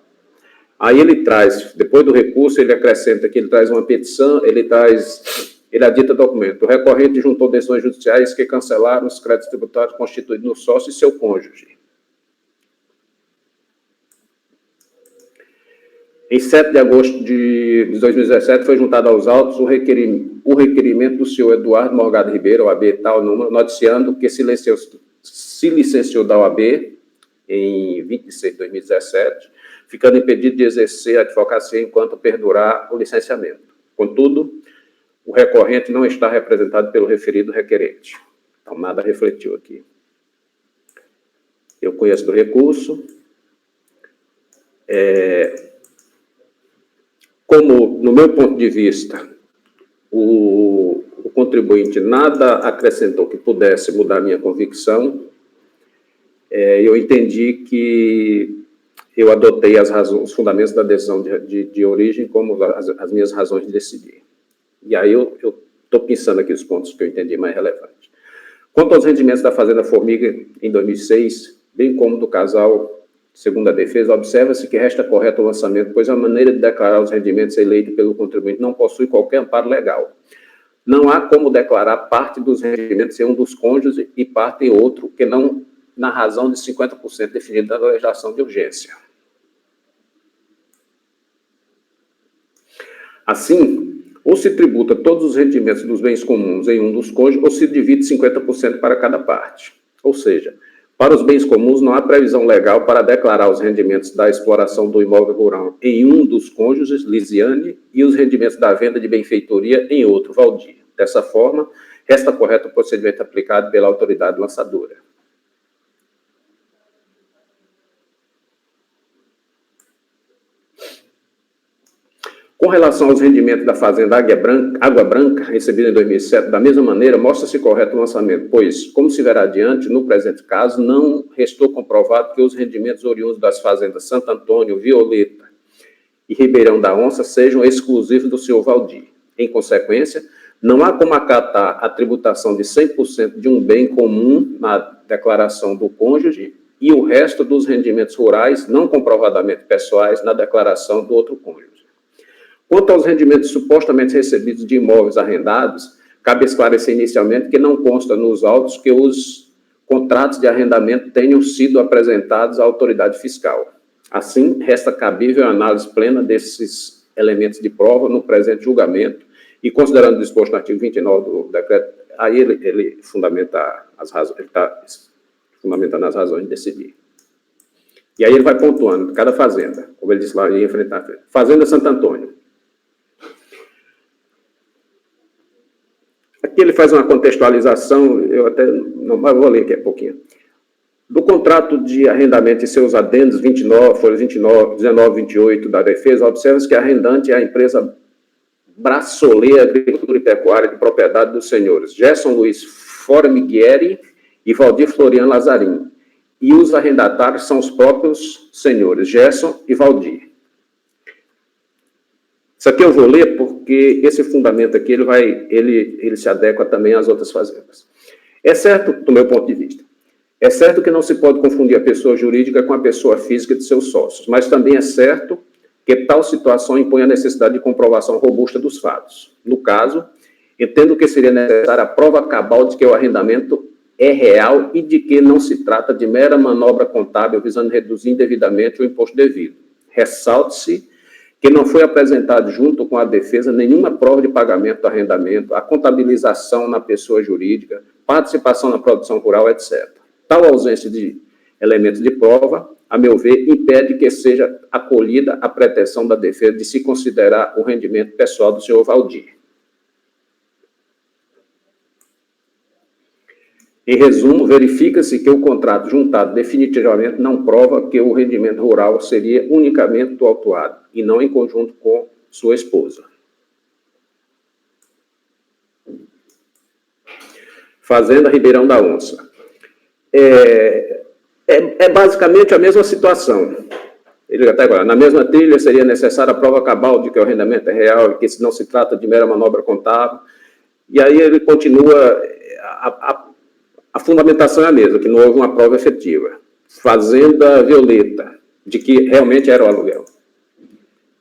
Aí ele traz, depois do recurso, ele acrescenta que ele traz uma petição, ele adita documento. O recorrente juntou decisões judiciais que cancelaram os créditos tributários constituídos no sócio e seu cônjuge. Em 7 de agosto de 2017, foi juntado aos autos o requerimento do senhor Eduardo Morgado Ribeiro, OAB tal número, noticiando que se licenciou da OAB em 26 de 2017, ficando impedido de exercer a advocacia enquanto perdurar o licenciamento. Contudo, o recorrente não está representado pelo referido requerente. Então, nada refletiu aqui. Eu conheço do recurso. Como, no meu ponto de vista, o contribuinte nada acrescentou que pudesse mudar minha convicção, eu entendi que eu adotei os fundamentos da decisão de origem como as minhas razões de decidir. E aí eu estou pensando aqui os pontos que eu entendi mais relevantes. Quanto aos rendimentos da Fazenda Formiga em 2006, bem como do casal, segundo a defesa, observa-se que resta correto o lançamento, pois a maneira de declarar os rendimentos eleita pelo contribuinte não possui qualquer amparo legal. Não há como declarar parte dos rendimentos em um dos cônjuges e parte em outro, que não na razão de 50% definida na legislação de urgência. Assim, ou se tributa todos os rendimentos dos bens comuns em um dos cônjuges, ou se divide 50% para cada parte. Ou seja, para os bens comuns não há previsão legal para declarar os rendimentos da exploração do imóvel rural em um dos cônjuges, Lisiane, e os rendimentos da venda de benfeitoria em outro, Valdir. Dessa forma, resta correto o procedimento aplicado pela autoridade lançadora. Com relação aos rendimentos da Fazenda Água Branca, recebida em 2007, da mesma maneira, mostra-se correto o lançamento, pois, como se verá adiante, no presente caso, não restou comprovado que os rendimentos oriundos das fazendas Santo Antônio, Violeta e Ribeirão da Onça sejam exclusivos do senhor Valdir. Em consequência, não há como acatar a tributação de 100% de um bem comum na declaração do cônjuge e o resto dos rendimentos rurais, não comprovadamente pessoais, na declaração do outro cônjuge. Quanto aos rendimentos supostamente recebidos de imóveis arrendados, cabe esclarecer inicialmente que não consta nos autos que os contratos de arrendamento tenham sido apresentados à autoridade fiscal. Assim, resta cabível a análise plena desses elementos de prova no presente julgamento e, considerando o disposto no artigo 29 do decreto, aí ele fundamenta as razões, ele está fundamentando as razões de decidir. E aí ele vai pontuando cada fazenda, como ele disse lá, em frente à frente. Fazenda Santo Antônio. Aqui ele faz uma contextualização, eu até não vou ler aqui um pouquinho. Do contrato de arrendamento e seus adendos 29, folhas 19 e 28 da defesa, observa-se que a arrendante é a empresa Braçolê Agricultura e Pecuária de propriedade dos senhores Gerson Luiz Formighieri e Valdir Floriano Lazarim. E os arrendatários são os próprios senhores Gerson e Valdir. Isso aqui eu vou ler porque esse fundamento aqui ele se adequa também às outras fazendas. É certo, do meu ponto de vista, é certo que não se pode confundir a pessoa jurídica com a pessoa física de seus sócios, mas também é certo que tal situação impõe a necessidade de comprovação robusta dos fatos. No caso, entendo que seria necessária a prova cabal de que o arrendamento é real e de que não se trata de mera manobra contábil visando reduzir indevidamente o imposto devido. Ressalte-se que não foi apresentado junto com a defesa nenhuma prova de pagamento do arrendamento, a contabilização na pessoa jurídica, participação na produção rural, etc. Tal ausência de elementos de prova, a meu ver, impede que seja acolhida a pretensão da defesa de se considerar o rendimento pessoal do senhor Valdir. Em resumo, verifica-se que o contrato juntado definitivamente não prova que o rendimento rural seria unicamente do autuado, e não em conjunto com sua esposa. Fazenda Ribeirão da Onça. É basicamente a mesma situação. Ele até agora, na mesma trilha, seria necessária a prova cabal de que o arrendamento é real e que não se trata de mera manobra contábil. E aí ele continua, a fundamentação é a mesma, que não houve uma prova efetiva. Fazenda Violeta, de que realmente era o aluguel.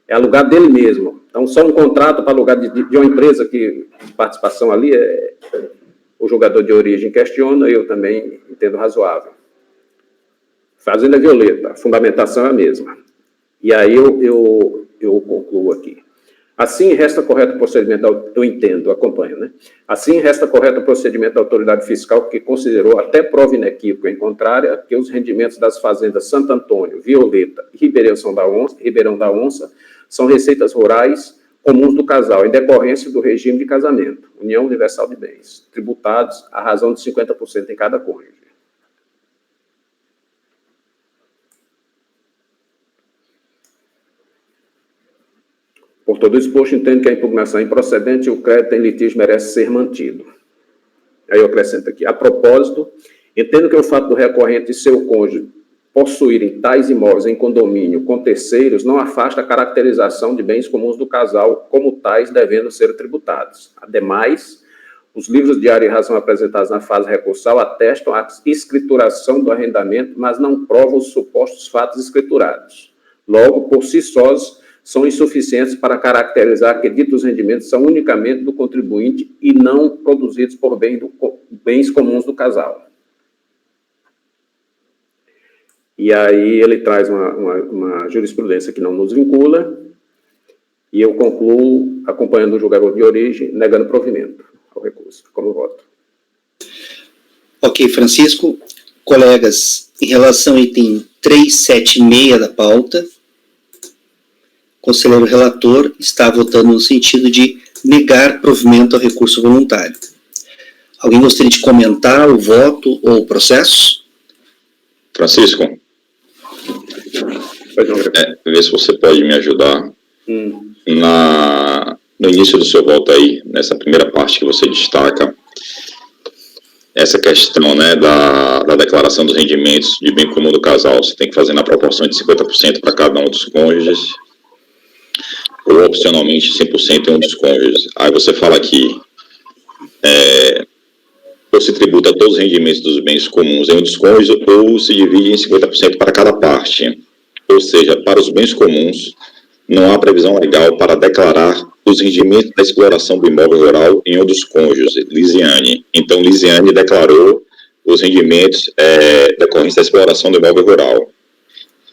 É alugar dele mesmo. Então, só um contrato para alugar de uma empresa que de participação ali, o jogador de origem questiona, eu também entendo razoável. Fazenda Violeta, a fundamentação é a mesma. E aí eu concluo aqui. Assim, resta correto o procedimento, eu entendo, acompanho, né? Assim, resta correto o procedimento da autoridade fiscal, que considerou até prova inequívoca em contrária que os rendimentos das fazendas Santo Antônio, Violeta e Ribeirão da Onça são receitas rurais comuns do casal, em decorrência do regime de casamento, união universal de bens, tributados à razão de 50% em cada cônjuge. Por todo exposto, entendo que a impugnação é improcedente e o crédito em litígio merece ser mantido. Aí eu acrescento aqui, a propósito, entendo que o fato do recorrente e seu cônjuge possuírem tais imóveis em condomínio com terceiros não afasta a caracterização de bens comuns do casal como tais devendo ser tributados. Ademais, os livros de área e razão apresentados na fase recursal atestam a escrituração do arrendamento, mas não provam os supostos fatos escriturados. Logo, por si sós, são insuficientes para caracterizar que ditos rendimentos são unicamente do contribuinte e não produzidos por bens comuns do casal. E aí ele traz uma jurisprudência que não nos vincula, e eu concluo, acompanhando o julgador de origem, negando provimento ao recurso, como voto. Ok, Francisco. Colegas, em relação ao item 376 da pauta, o conselheiro relator está votando no sentido de negar provimento ao recurso voluntário. Alguém gostaria de comentar o voto ou o processo? Francisco, vê se você pode me ajudar. No início do seu voto aí, nessa primeira parte que você destaca, essa questão, né, da declaração dos rendimentos de bem comum do casal, você tem que fazer na proporção de 50% para cada um dos cônjuges, ou opcionalmente 100% em um dos cônjuges. Aí você fala aqui, ou se tributa todos os rendimentos dos bens comuns em um dos cônjuges, ou se divide em 50% para cada parte. Ou seja, para os bens comuns, não há previsão legal para declarar os rendimentos da exploração do imóvel rural em um dos cônjuges, Lisiane. Então, Lisiane declarou os rendimentos decorrentes da exploração do imóvel rural.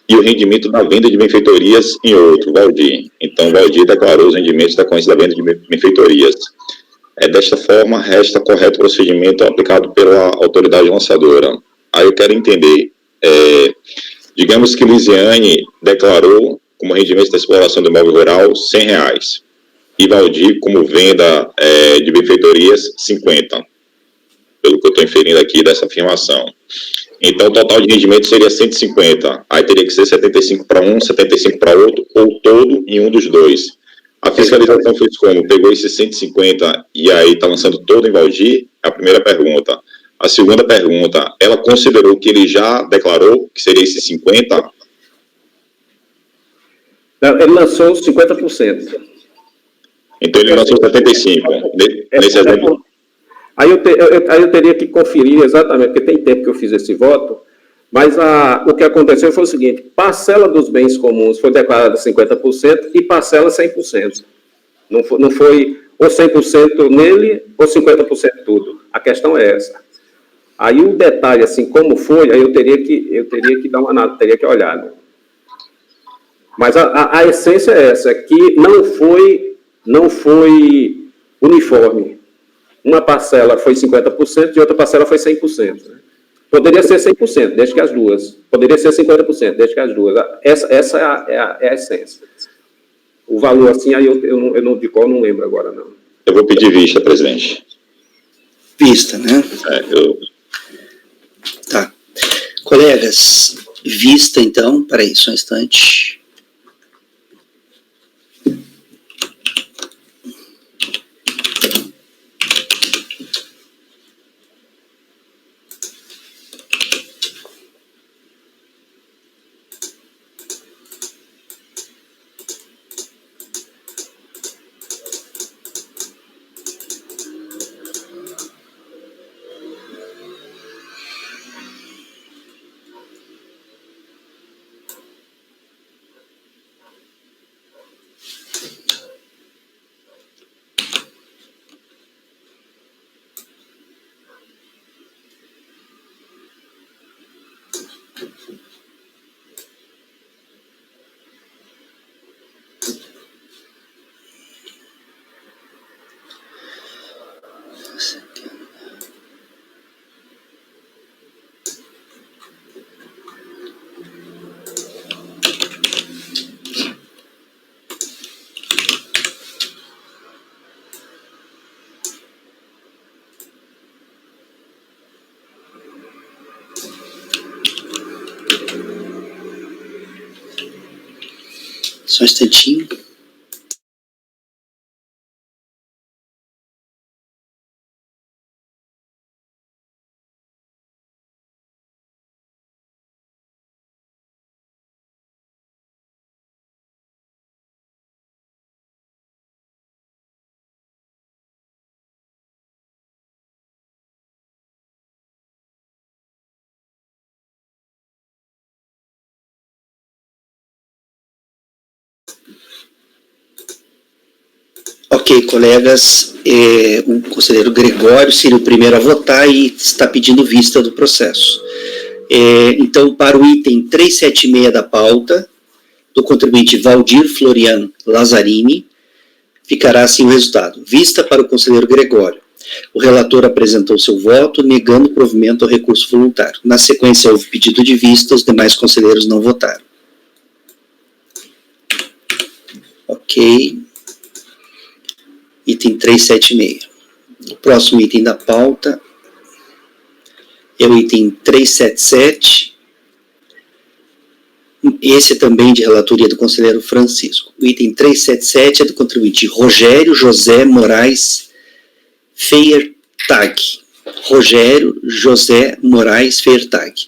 E o rendimento da venda de benfeitorias em outro, Valdir. Então, Valdir declarou os rendimentos decorrentes da venda de benfeitorias. Desta forma, resta correto o procedimento aplicado pela autoridade lançadora. Aí eu quero entender, digamos que Lisiane declarou como rendimento da exploração do imóvel rural R$100, e Valdir, como venda de benfeitorias, 50, pelo que eu estou inferindo aqui dessa afirmação. Então, o total de rendimento seria 150, aí teria que ser 75 para um, 75 para outro, ou todo em um dos dois. A fiscalização fez como? Pegou esses 150 e aí está lançando todo em Valdir? É a primeira pergunta. A segunda pergunta, ela considerou que ele já declarou que seria esses 50? Não, ele lançou 50%. Então ele lançou 75, nesse exemplo. Aí eu teria que conferir exatamente, porque tem tempo que eu fiz esse voto, mas o que aconteceu foi o seguinte: parcela dos bens comuns foi declarada 50% e parcela 100%. Não foi ou 100% nele ou 50% tudo. A questão é essa. Aí o detalhe, assim, como foi, aí eu teria que dar uma análise, teria que olhar, né? Mas a essência é essa, que não foi uniforme. Uma parcela foi 50% e outra parcela foi 100%. Né? Poderia ser 100%, desde que as duas. Poderia ser 50%, desde que as duas. Essa é a essência. O valor, assim, aí eu não de qual não lembro agora, não. Eu vou pedir vista, presidente. Vista, né? Tá. Colegas, vista, então, peraí, só um instante. Só um instantinho. Ok, colegas, o conselheiro Gregório seria o primeiro a votar e está pedindo vista do processo. Então, para o item 376 da pauta, do contribuinte Valdir Florian Lazzarini, ficará assim o resultado. Vista para o conselheiro Gregório. O relator apresentou seu voto, negando provimento ao recurso voluntário. Na sequência, houve pedido de vista, os demais conselheiros não votaram. Ok. Item 376. O próximo item da pauta é o item 377. Esse também de relatoria do conselheiro Francisco. O item 377 é do contribuinte Rogério José Moraes Feiertag. Rogério José Moraes Feiertag.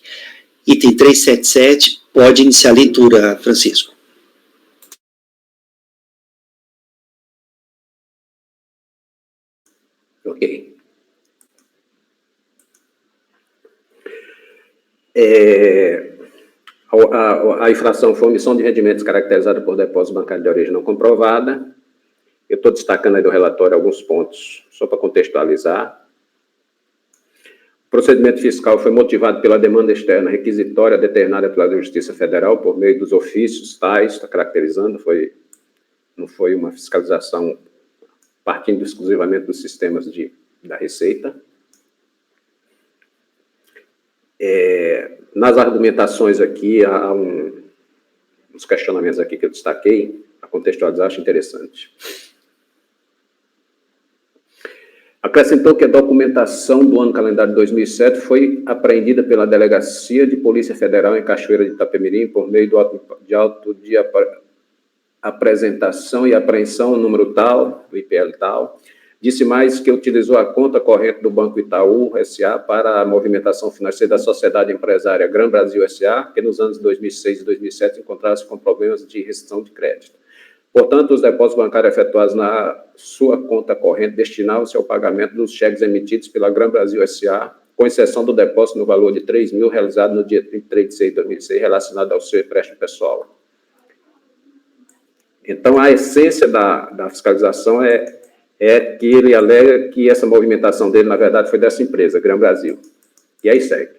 Item 377, pode iniciar a leitura, Francisco. Ok. A infração foi omissão de rendimentos caracterizada por depósito bancário de origem não comprovada. Eu estou destacando aí do relatório alguns pontos, só para contextualizar. O procedimento fiscal foi motivado pela demanda externa requisitória determinada pela Justiça Federal por meio dos ofícios tais, está caracterizando, não foi uma fiscalização partindo exclusivamente dos sistemas da Receita. Nas argumentações aqui, há uns questionamentos aqui que eu destaquei, a contextualizar, acho interessante. Acrescentou que a documentação do ano calendário de 2007 foi apreendida pela Delegacia de Polícia Federal em Cachoeira de Itapemirim por meio de auto de apresentação e apreensão, número tal, do IPL tal. Disse mais que utilizou a conta corrente do Banco Itaú S.A. para a movimentação financeira da sociedade empresária Gran Brasil S.A., que nos anos 2006 e 2007 encontrava-se com problemas de restrição de crédito. Portanto, os depósitos bancários efetuados na sua conta corrente destinavam-se ao pagamento dos cheques emitidos pela Gran Brasil S.A., com exceção do depósito no valor de R$ 3.000, realizado no dia 33 de 6 de 2006, relacionado ao seu empréstimo pessoal. Então, a essência da fiscalização é que ele alega que essa movimentação dele, na verdade, foi dessa empresa, Gran Brasil. E aí segue.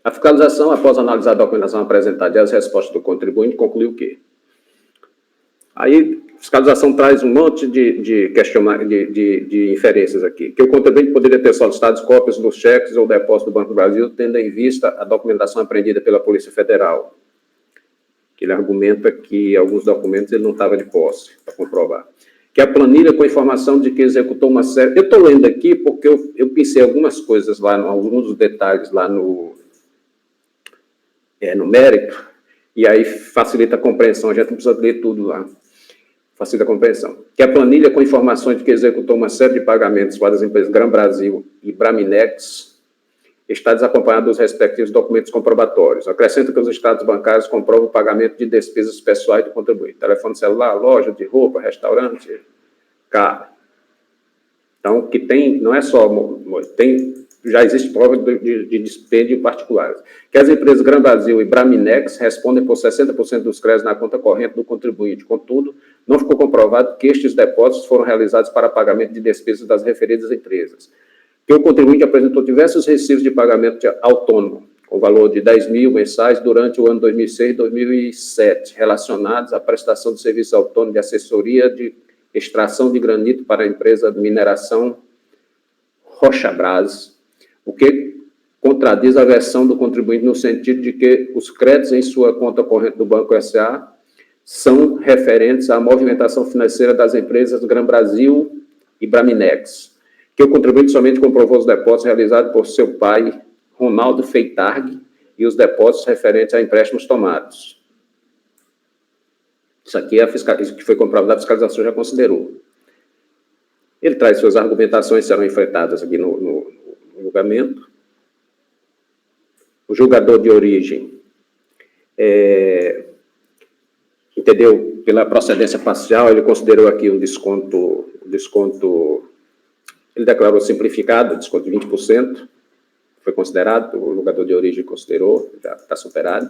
A fiscalização, após analisar a documentação apresentada e as respostas do contribuinte, concluiu o quê? Aí, a fiscalização traz um monte de inferências aqui, que o contribuinte poderia ter solicitado cópias dos cheques ou depósitos do Banco do Brasil, tendo em vista a documentação apreendida pela Polícia Federal. Que ele argumenta que alguns documentos ele não estava de posse, para comprovar. Que a planilha com informação de que executou uma série... Eu estou lendo aqui porque eu pensei algumas coisas lá, alguns dos detalhes lá no mérito, e aí facilita a compreensão, a gente não precisa ler tudo lá. Facilita a compreensão. Que a planilha com informações de que executou uma série de pagamentos para as empresas Gran Brasil e Braminex está desacompanhado dos respectivos documentos comprobatórios. Acrescenta que os estados bancários comprovam o pagamento de despesas pessoais do contribuinte. Telefone celular, loja de roupa, restaurante, carro. Então, que tem, não é só, já existe prova de dispêndio particulares. Que as empresas Gran Brasil e Braminex respondem por 60% dos créditos na conta corrente do contribuinte. Contudo, não ficou comprovado que estes depósitos foram realizados para pagamento de despesas das referidas empresas. Que o contribuinte apresentou diversos recibos de pagamento autônomo, com valor de 10 mil mensais durante o ano 2006 e 2007, relacionados à prestação de serviço autônomo de assessoria de extração de granito para a empresa de mineração Rochabras, o que contradiz a versão do contribuinte no sentido de que os créditos em sua conta corrente do Banco S.A. são referentes à movimentação financeira das empresas Gran Brasil e Braminex, que o contribuinte somente comprovou os depósitos realizados por seu pai, Ronaldo Feiertag, e os depósitos referentes a empréstimos tomados. Isso aqui isso que foi comprovado, a fiscalização já considerou. Ele traz suas argumentações, serão enfrentadas aqui no julgamento. O julgador de origem entendeu, pela procedência parcial, ele considerou aqui um desconto, ele declarou simplificado, desconto de 20%, foi considerado, o julgador de origem considerou, já está superado.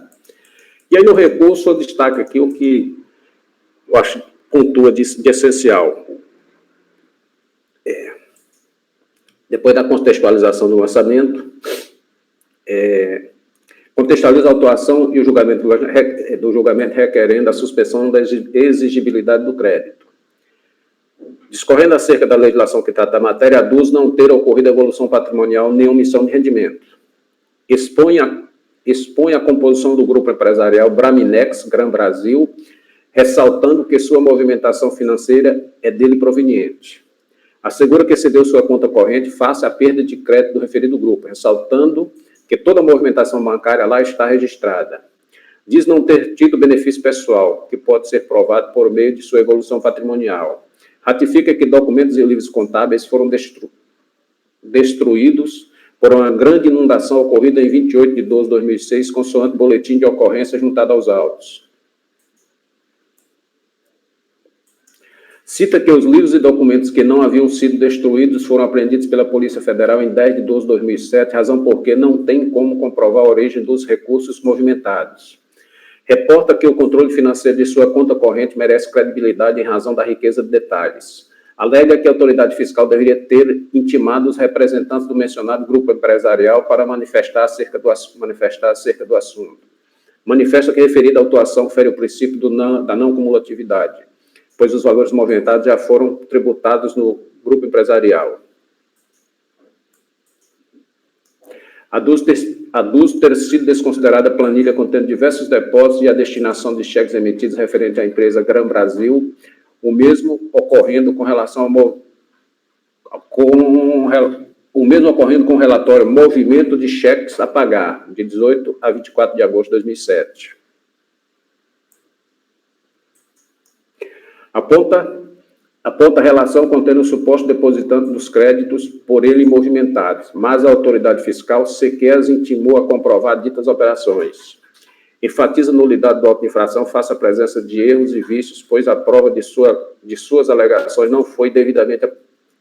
E aí, no recurso, eu destaco aqui o que eu acho que pontua de essencial. Depois da contextualização do orçamento, contextualiza a atuação e o julgamento do julgamento requerendo a suspensão da exigibilidade do crédito. Discorrendo acerca da legislação que trata a matéria, aduz não ter ocorrido evolução patrimonial nem omissão de rendimento. Expõe a composição do grupo empresarial Braminex Gran Brasil, ressaltando que sua movimentação financeira é dele proveniente. Assegura que cedeu sua conta corrente face à perda de crédito do referido grupo, ressaltando que toda a movimentação bancária lá está registrada. Diz não ter tido benefício pessoal, que pode ser provado por meio de sua evolução patrimonial. Ratifica que documentos e livros contábeis foram destruídos por uma grande inundação ocorrida em 28 de 12 de 2006, consoante boletim de ocorrência juntado aos autos. Cita que os livros e documentos que não haviam sido destruídos foram apreendidos pela Polícia Federal em 10 de 12 de 2007, razão porque não tem como comprovar a origem dos recursos movimentados. Reporta que o controle financeiro de sua conta corrente merece credibilidade em razão da riqueza de detalhes. Alega que a autoridade fiscal deveria ter intimado os representantes do mencionado grupo empresarial para manifestar acerca do assunto. Manifesta que a referida autuação fere o princípio da não cumulatividade, pois os valores movimentados já foram tributados no grupo empresarial. Aduz ter sido desconsiderada a planilha contendo diversos depósitos e a destinação de cheques emitidos referente à empresa Gran Brasil, o mesmo ocorrendo com o relatório Movimento de Cheques a Pagar, de 18 a 24 de agosto de 2007. Aponta a relação contendo o suposto depositante dos créditos por ele movimentados, mas a autoridade fiscal sequer as intimou a comprovar ditas operações. Enfatiza a nulidade do auto de infração face à presença de erros e vícios, pois a prova de suas alegações não foi devidamente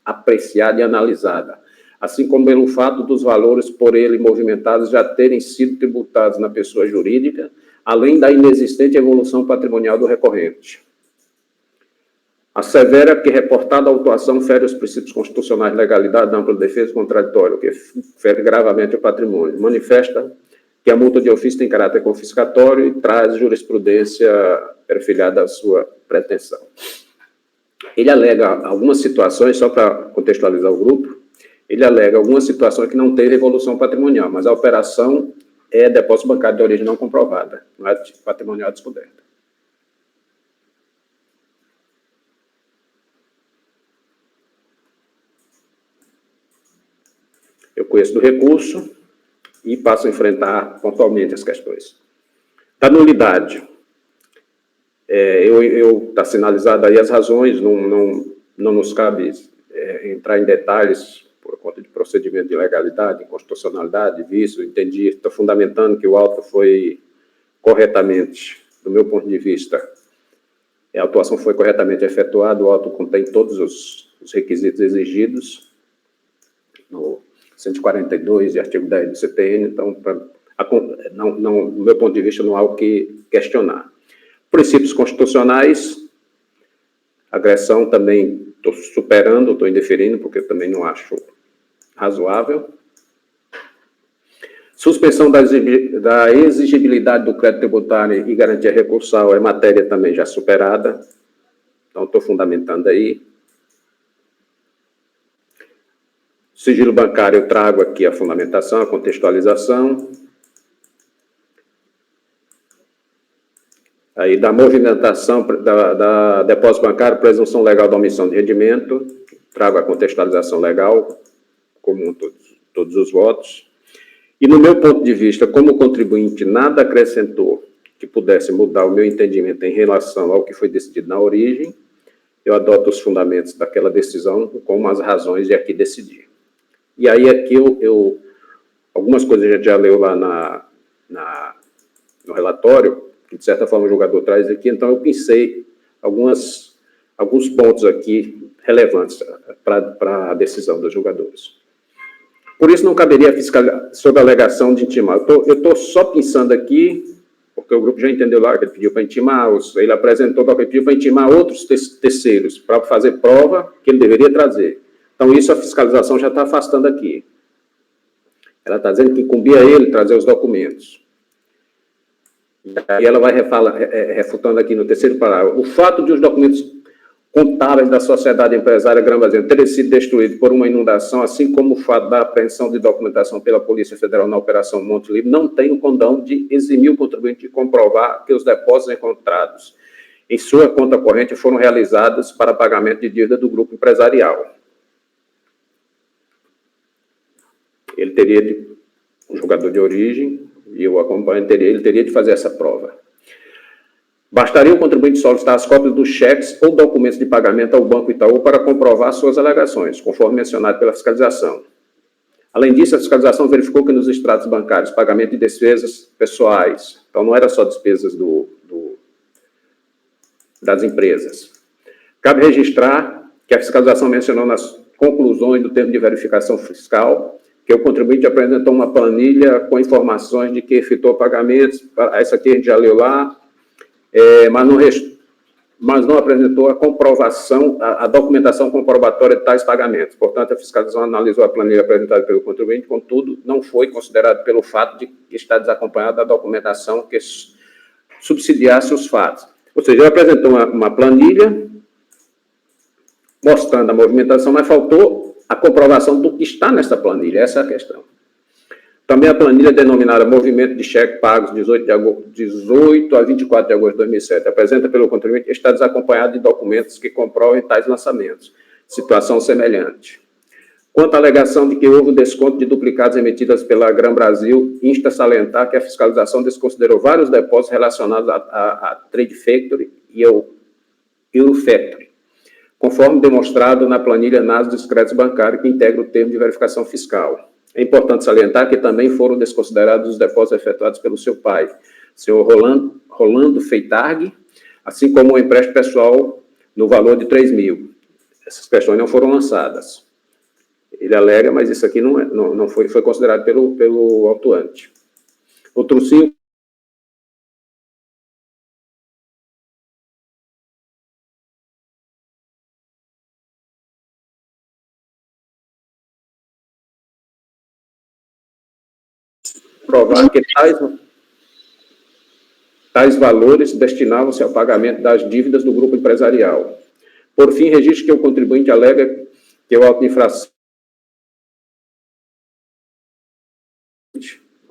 apreciada e analisada, assim como pelo fato dos valores por ele movimentados já terem sido tributados na pessoa jurídica, além da inexistente evolução patrimonial do recorrente. Assevera que reportada a autuação fere os princípios constitucionais de legalidade, da ampla defesa e contraditório, que fere gravemente o patrimônio. Manifesta que a multa de ofício tem caráter confiscatório e traz jurisprudência perfilhada à sua pretensão. Ele alega algumas situações, só para contextualizar o grupo, ele alega algumas situações que não teve evolução patrimonial, mas a operação é depósito bancário de origem não comprovada, não é patrimonial descoberta. Eu conheço do recurso e passo a enfrentar pontualmente as questões. Da nulidade, está sinalizado aí as razões, não nos cabe entrar em detalhes por conta de procedimento de legalidade, inconstitucionalidade, vício. Entendi, estou fundamentando que o auto foi corretamente, do meu ponto de vista, a autuação foi corretamente efetuada, o auto contém todos os requisitos exigidos no 142 e artigo 10 do CTN, então, do meu ponto de vista, não há o que questionar. Princípios constitucionais, agressão também estou superando, estou indeferindo, porque eu também não acho razoável. Suspensão da exigibilidade do crédito tributário e garantia recursal é matéria também já superada, então estou fundamentando aí. Sigilo bancário, eu trago aqui a fundamentação, a contextualização. Aí, da movimentação, da depósito bancário, presunção legal da omissão de rendimento, trago a contextualização legal, comum todos os votos. E, no meu ponto de vista, como contribuinte nada acrescentou que pudesse mudar o meu entendimento em relação ao que foi decidido na origem, eu adoto os fundamentos daquela decisão como as razões de aqui decidir. E aí aqui algumas coisas a gente já leu lá no relatório, que de certa forma o jogador traz aqui, então eu pensei alguns pontos aqui relevantes para a decisão dos jogadores. Por isso não caberia fiscalizar sob a alegação de intimar. Eu estou só pensando aqui, porque o grupo já entendeu lá que ele pediu para intimar, ele apresentou que ele pediu para intimar outros terceiros para fazer prova que ele deveria trazer. Então isso a fiscalização já está afastando aqui. Ela está dizendo que incumbia ele trazer os documentos. E aí ela vai refutando aqui no terceiro parágrafo. O fato de os documentos contábeis da sociedade empresária Grão-Brasileiro terem sido destruídos por uma inundação, assim como o fato da apreensão de documentação pela Polícia Federal na Operação Monte Livre, não tem o condão de eximir o contribuinte de comprovar que os depósitos encontrados em sua conta corrente foram realizados para pagamento de dívida do grupo empresarial. Ele teria, o jogador de origem, e eu acompanho, ele teria de fazer essa prova. Bastaria o contribuinte solicitar as cópias dos cheques ou documentos de pagamento ao Banco Itaú para comprovar suas alegações, conforme mencionado pela fiscalização. Além disso, a fiscalização verificou que nos extratos bancários, pagamento de despesas pessoais, então não era só despesas das empresas. Cabe registrar que a fiscalização mencionou nas conclusões do termo de verificação fiscal que o contribuinte apresentou uma planilha com informações de que efetuou pagamentos, essa aqui a gente já leu lá, mas não apresentou a comprovação, a documentação comprobatória de tais pagamentos. Portanto, a fiscalização analisou a planilha apresentada pelo contribuinte, contudo, não foi considerado pelo fato de que está desacompanhada da documentação que subsidiasse os fatos. Ou seja, ele apresentou uma planilha mostrando a movimentação, mas faltou a comprovação do que está nessa planilha, essa é a questão. Também a planilha denominada Movimento de Cheque Pagos 18 a 24 de agosto de 2007, apresenta pelo contribuinte, está desacompanhado de documentos que comprovem tais lançamentos. Situação semelhante. Quanto à alegação de que houve desconto de duplicados emitidas pela Gran Brasil, insta a salientar que a fiscalização desconsiderou vários depósitos relacionados a Trade Factory e ao Eurofactory, conforme demonstrado na planilha NAS dos créditos bancários que integra o termo de verificação fiscal. É importante salientar que também foram desconsiderados os depósitos efetuados pelo seu pai, senhor Rolando Feitargue, assim como o empréstimo pessoal no valor de 3 mil. Essas questões não foram lançadas. Ele alega, mas isso aqui não foi considerado pelo autuante. Outro 5. Provar que tais valores destinavam-se ao pagamento das dívidas do grupo empresarial. Por fim, registre que o contribuinte alega que o auto de infração,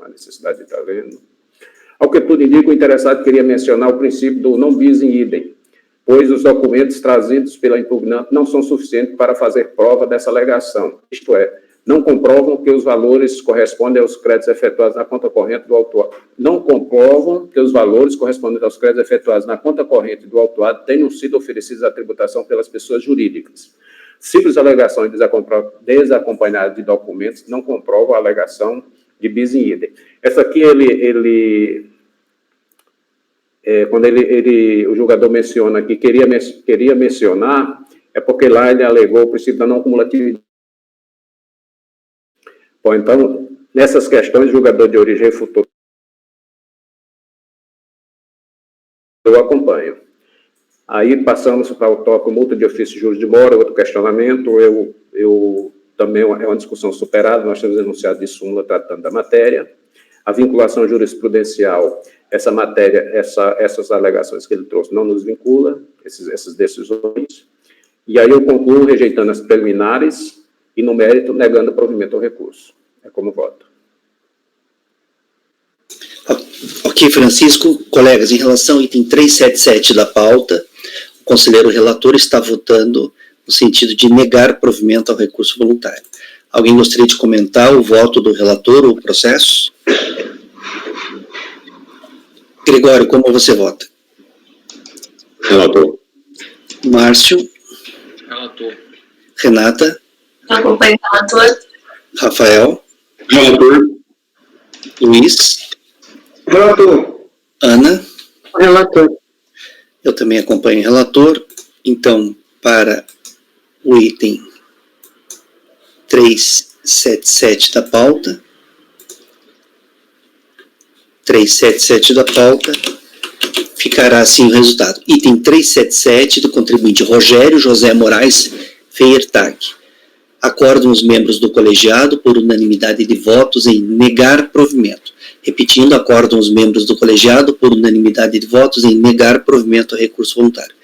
a necessidade de estar vendo. Ao que tudo indica, o interessado queria mencionar o princípio do non bis in idem, pois os documentos trazidos pela impugnante não são suficientes para fazer prova dessa alegação, isto é, não comprovam que os valores correspondem aos créditos efetuados na conta corrente do autuado. Não comprovam que os valores correspondentes aos créditos efetuados na conta corrente do autuado tenham sido oferecidos à tributação pelas pessoas jurídicas. Simples alegações desacompanhadas de documentos não comprovam a alegação de bis in idem. Essa aqui, quando o julgador menciona que queria mencionar, é porque lá ele alegou o princípio da não cumulatividade. Bom, então, nessas questões, o julgador de origem refutou. Eu acompanho. Aí passamos para o tópico multa de ofício de juros de mora, outro questionamento. Também é uma discussão superada, nós temos enunciado de súmula tratando da matéria. A vinculação jurisprudencial, essa matéria, essas alegações que ele trouxe não nos vincula, essas decisões. E aí eu concluo rejeitando as preliminares e, no mérito, negando o provimento ao recurso. É como voto. Ok, Francisco. Colegas, em relação ao item 377 da pauta, o conselheiro relator está votando no sentido de negar provimento ao recurso voluntário. Alguém gostaria de comentar o voto do relator ou o processo? Gregório, como você vota? Relator. Márcio, Relator. Renata, Acompanho o relator. Rafael, Relator. Luiz, Relator. Ana, Relator. eu também acompanho o relator. Então, para o item 377 da pauta, 377 da pauta, ficará assim o resultado. Item 377 do contribuinte Rogério José Moraes Feiertag. Acordam os membros do colegiado por unanimidade de votos em negar provimento. Repetindo, acordam os membros do colegiado por unanimidade de votos em negar provimento a recurso voluntário.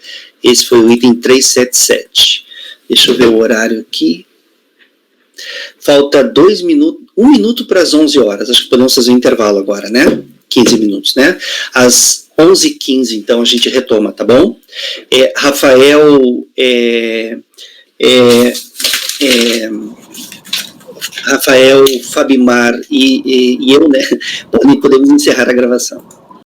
Esse foi o item 377. Deixa eu ver o horário aqui. Falta 2 minutos, 1 minuto para as 11 horas. Acho que podemos fazer um intervalo agora, né? 15 minutos, né? Às 11h15, então, a gente retoma, tá bom? Rafael Fabimar e eu, né? Podemos encerrar a gravação.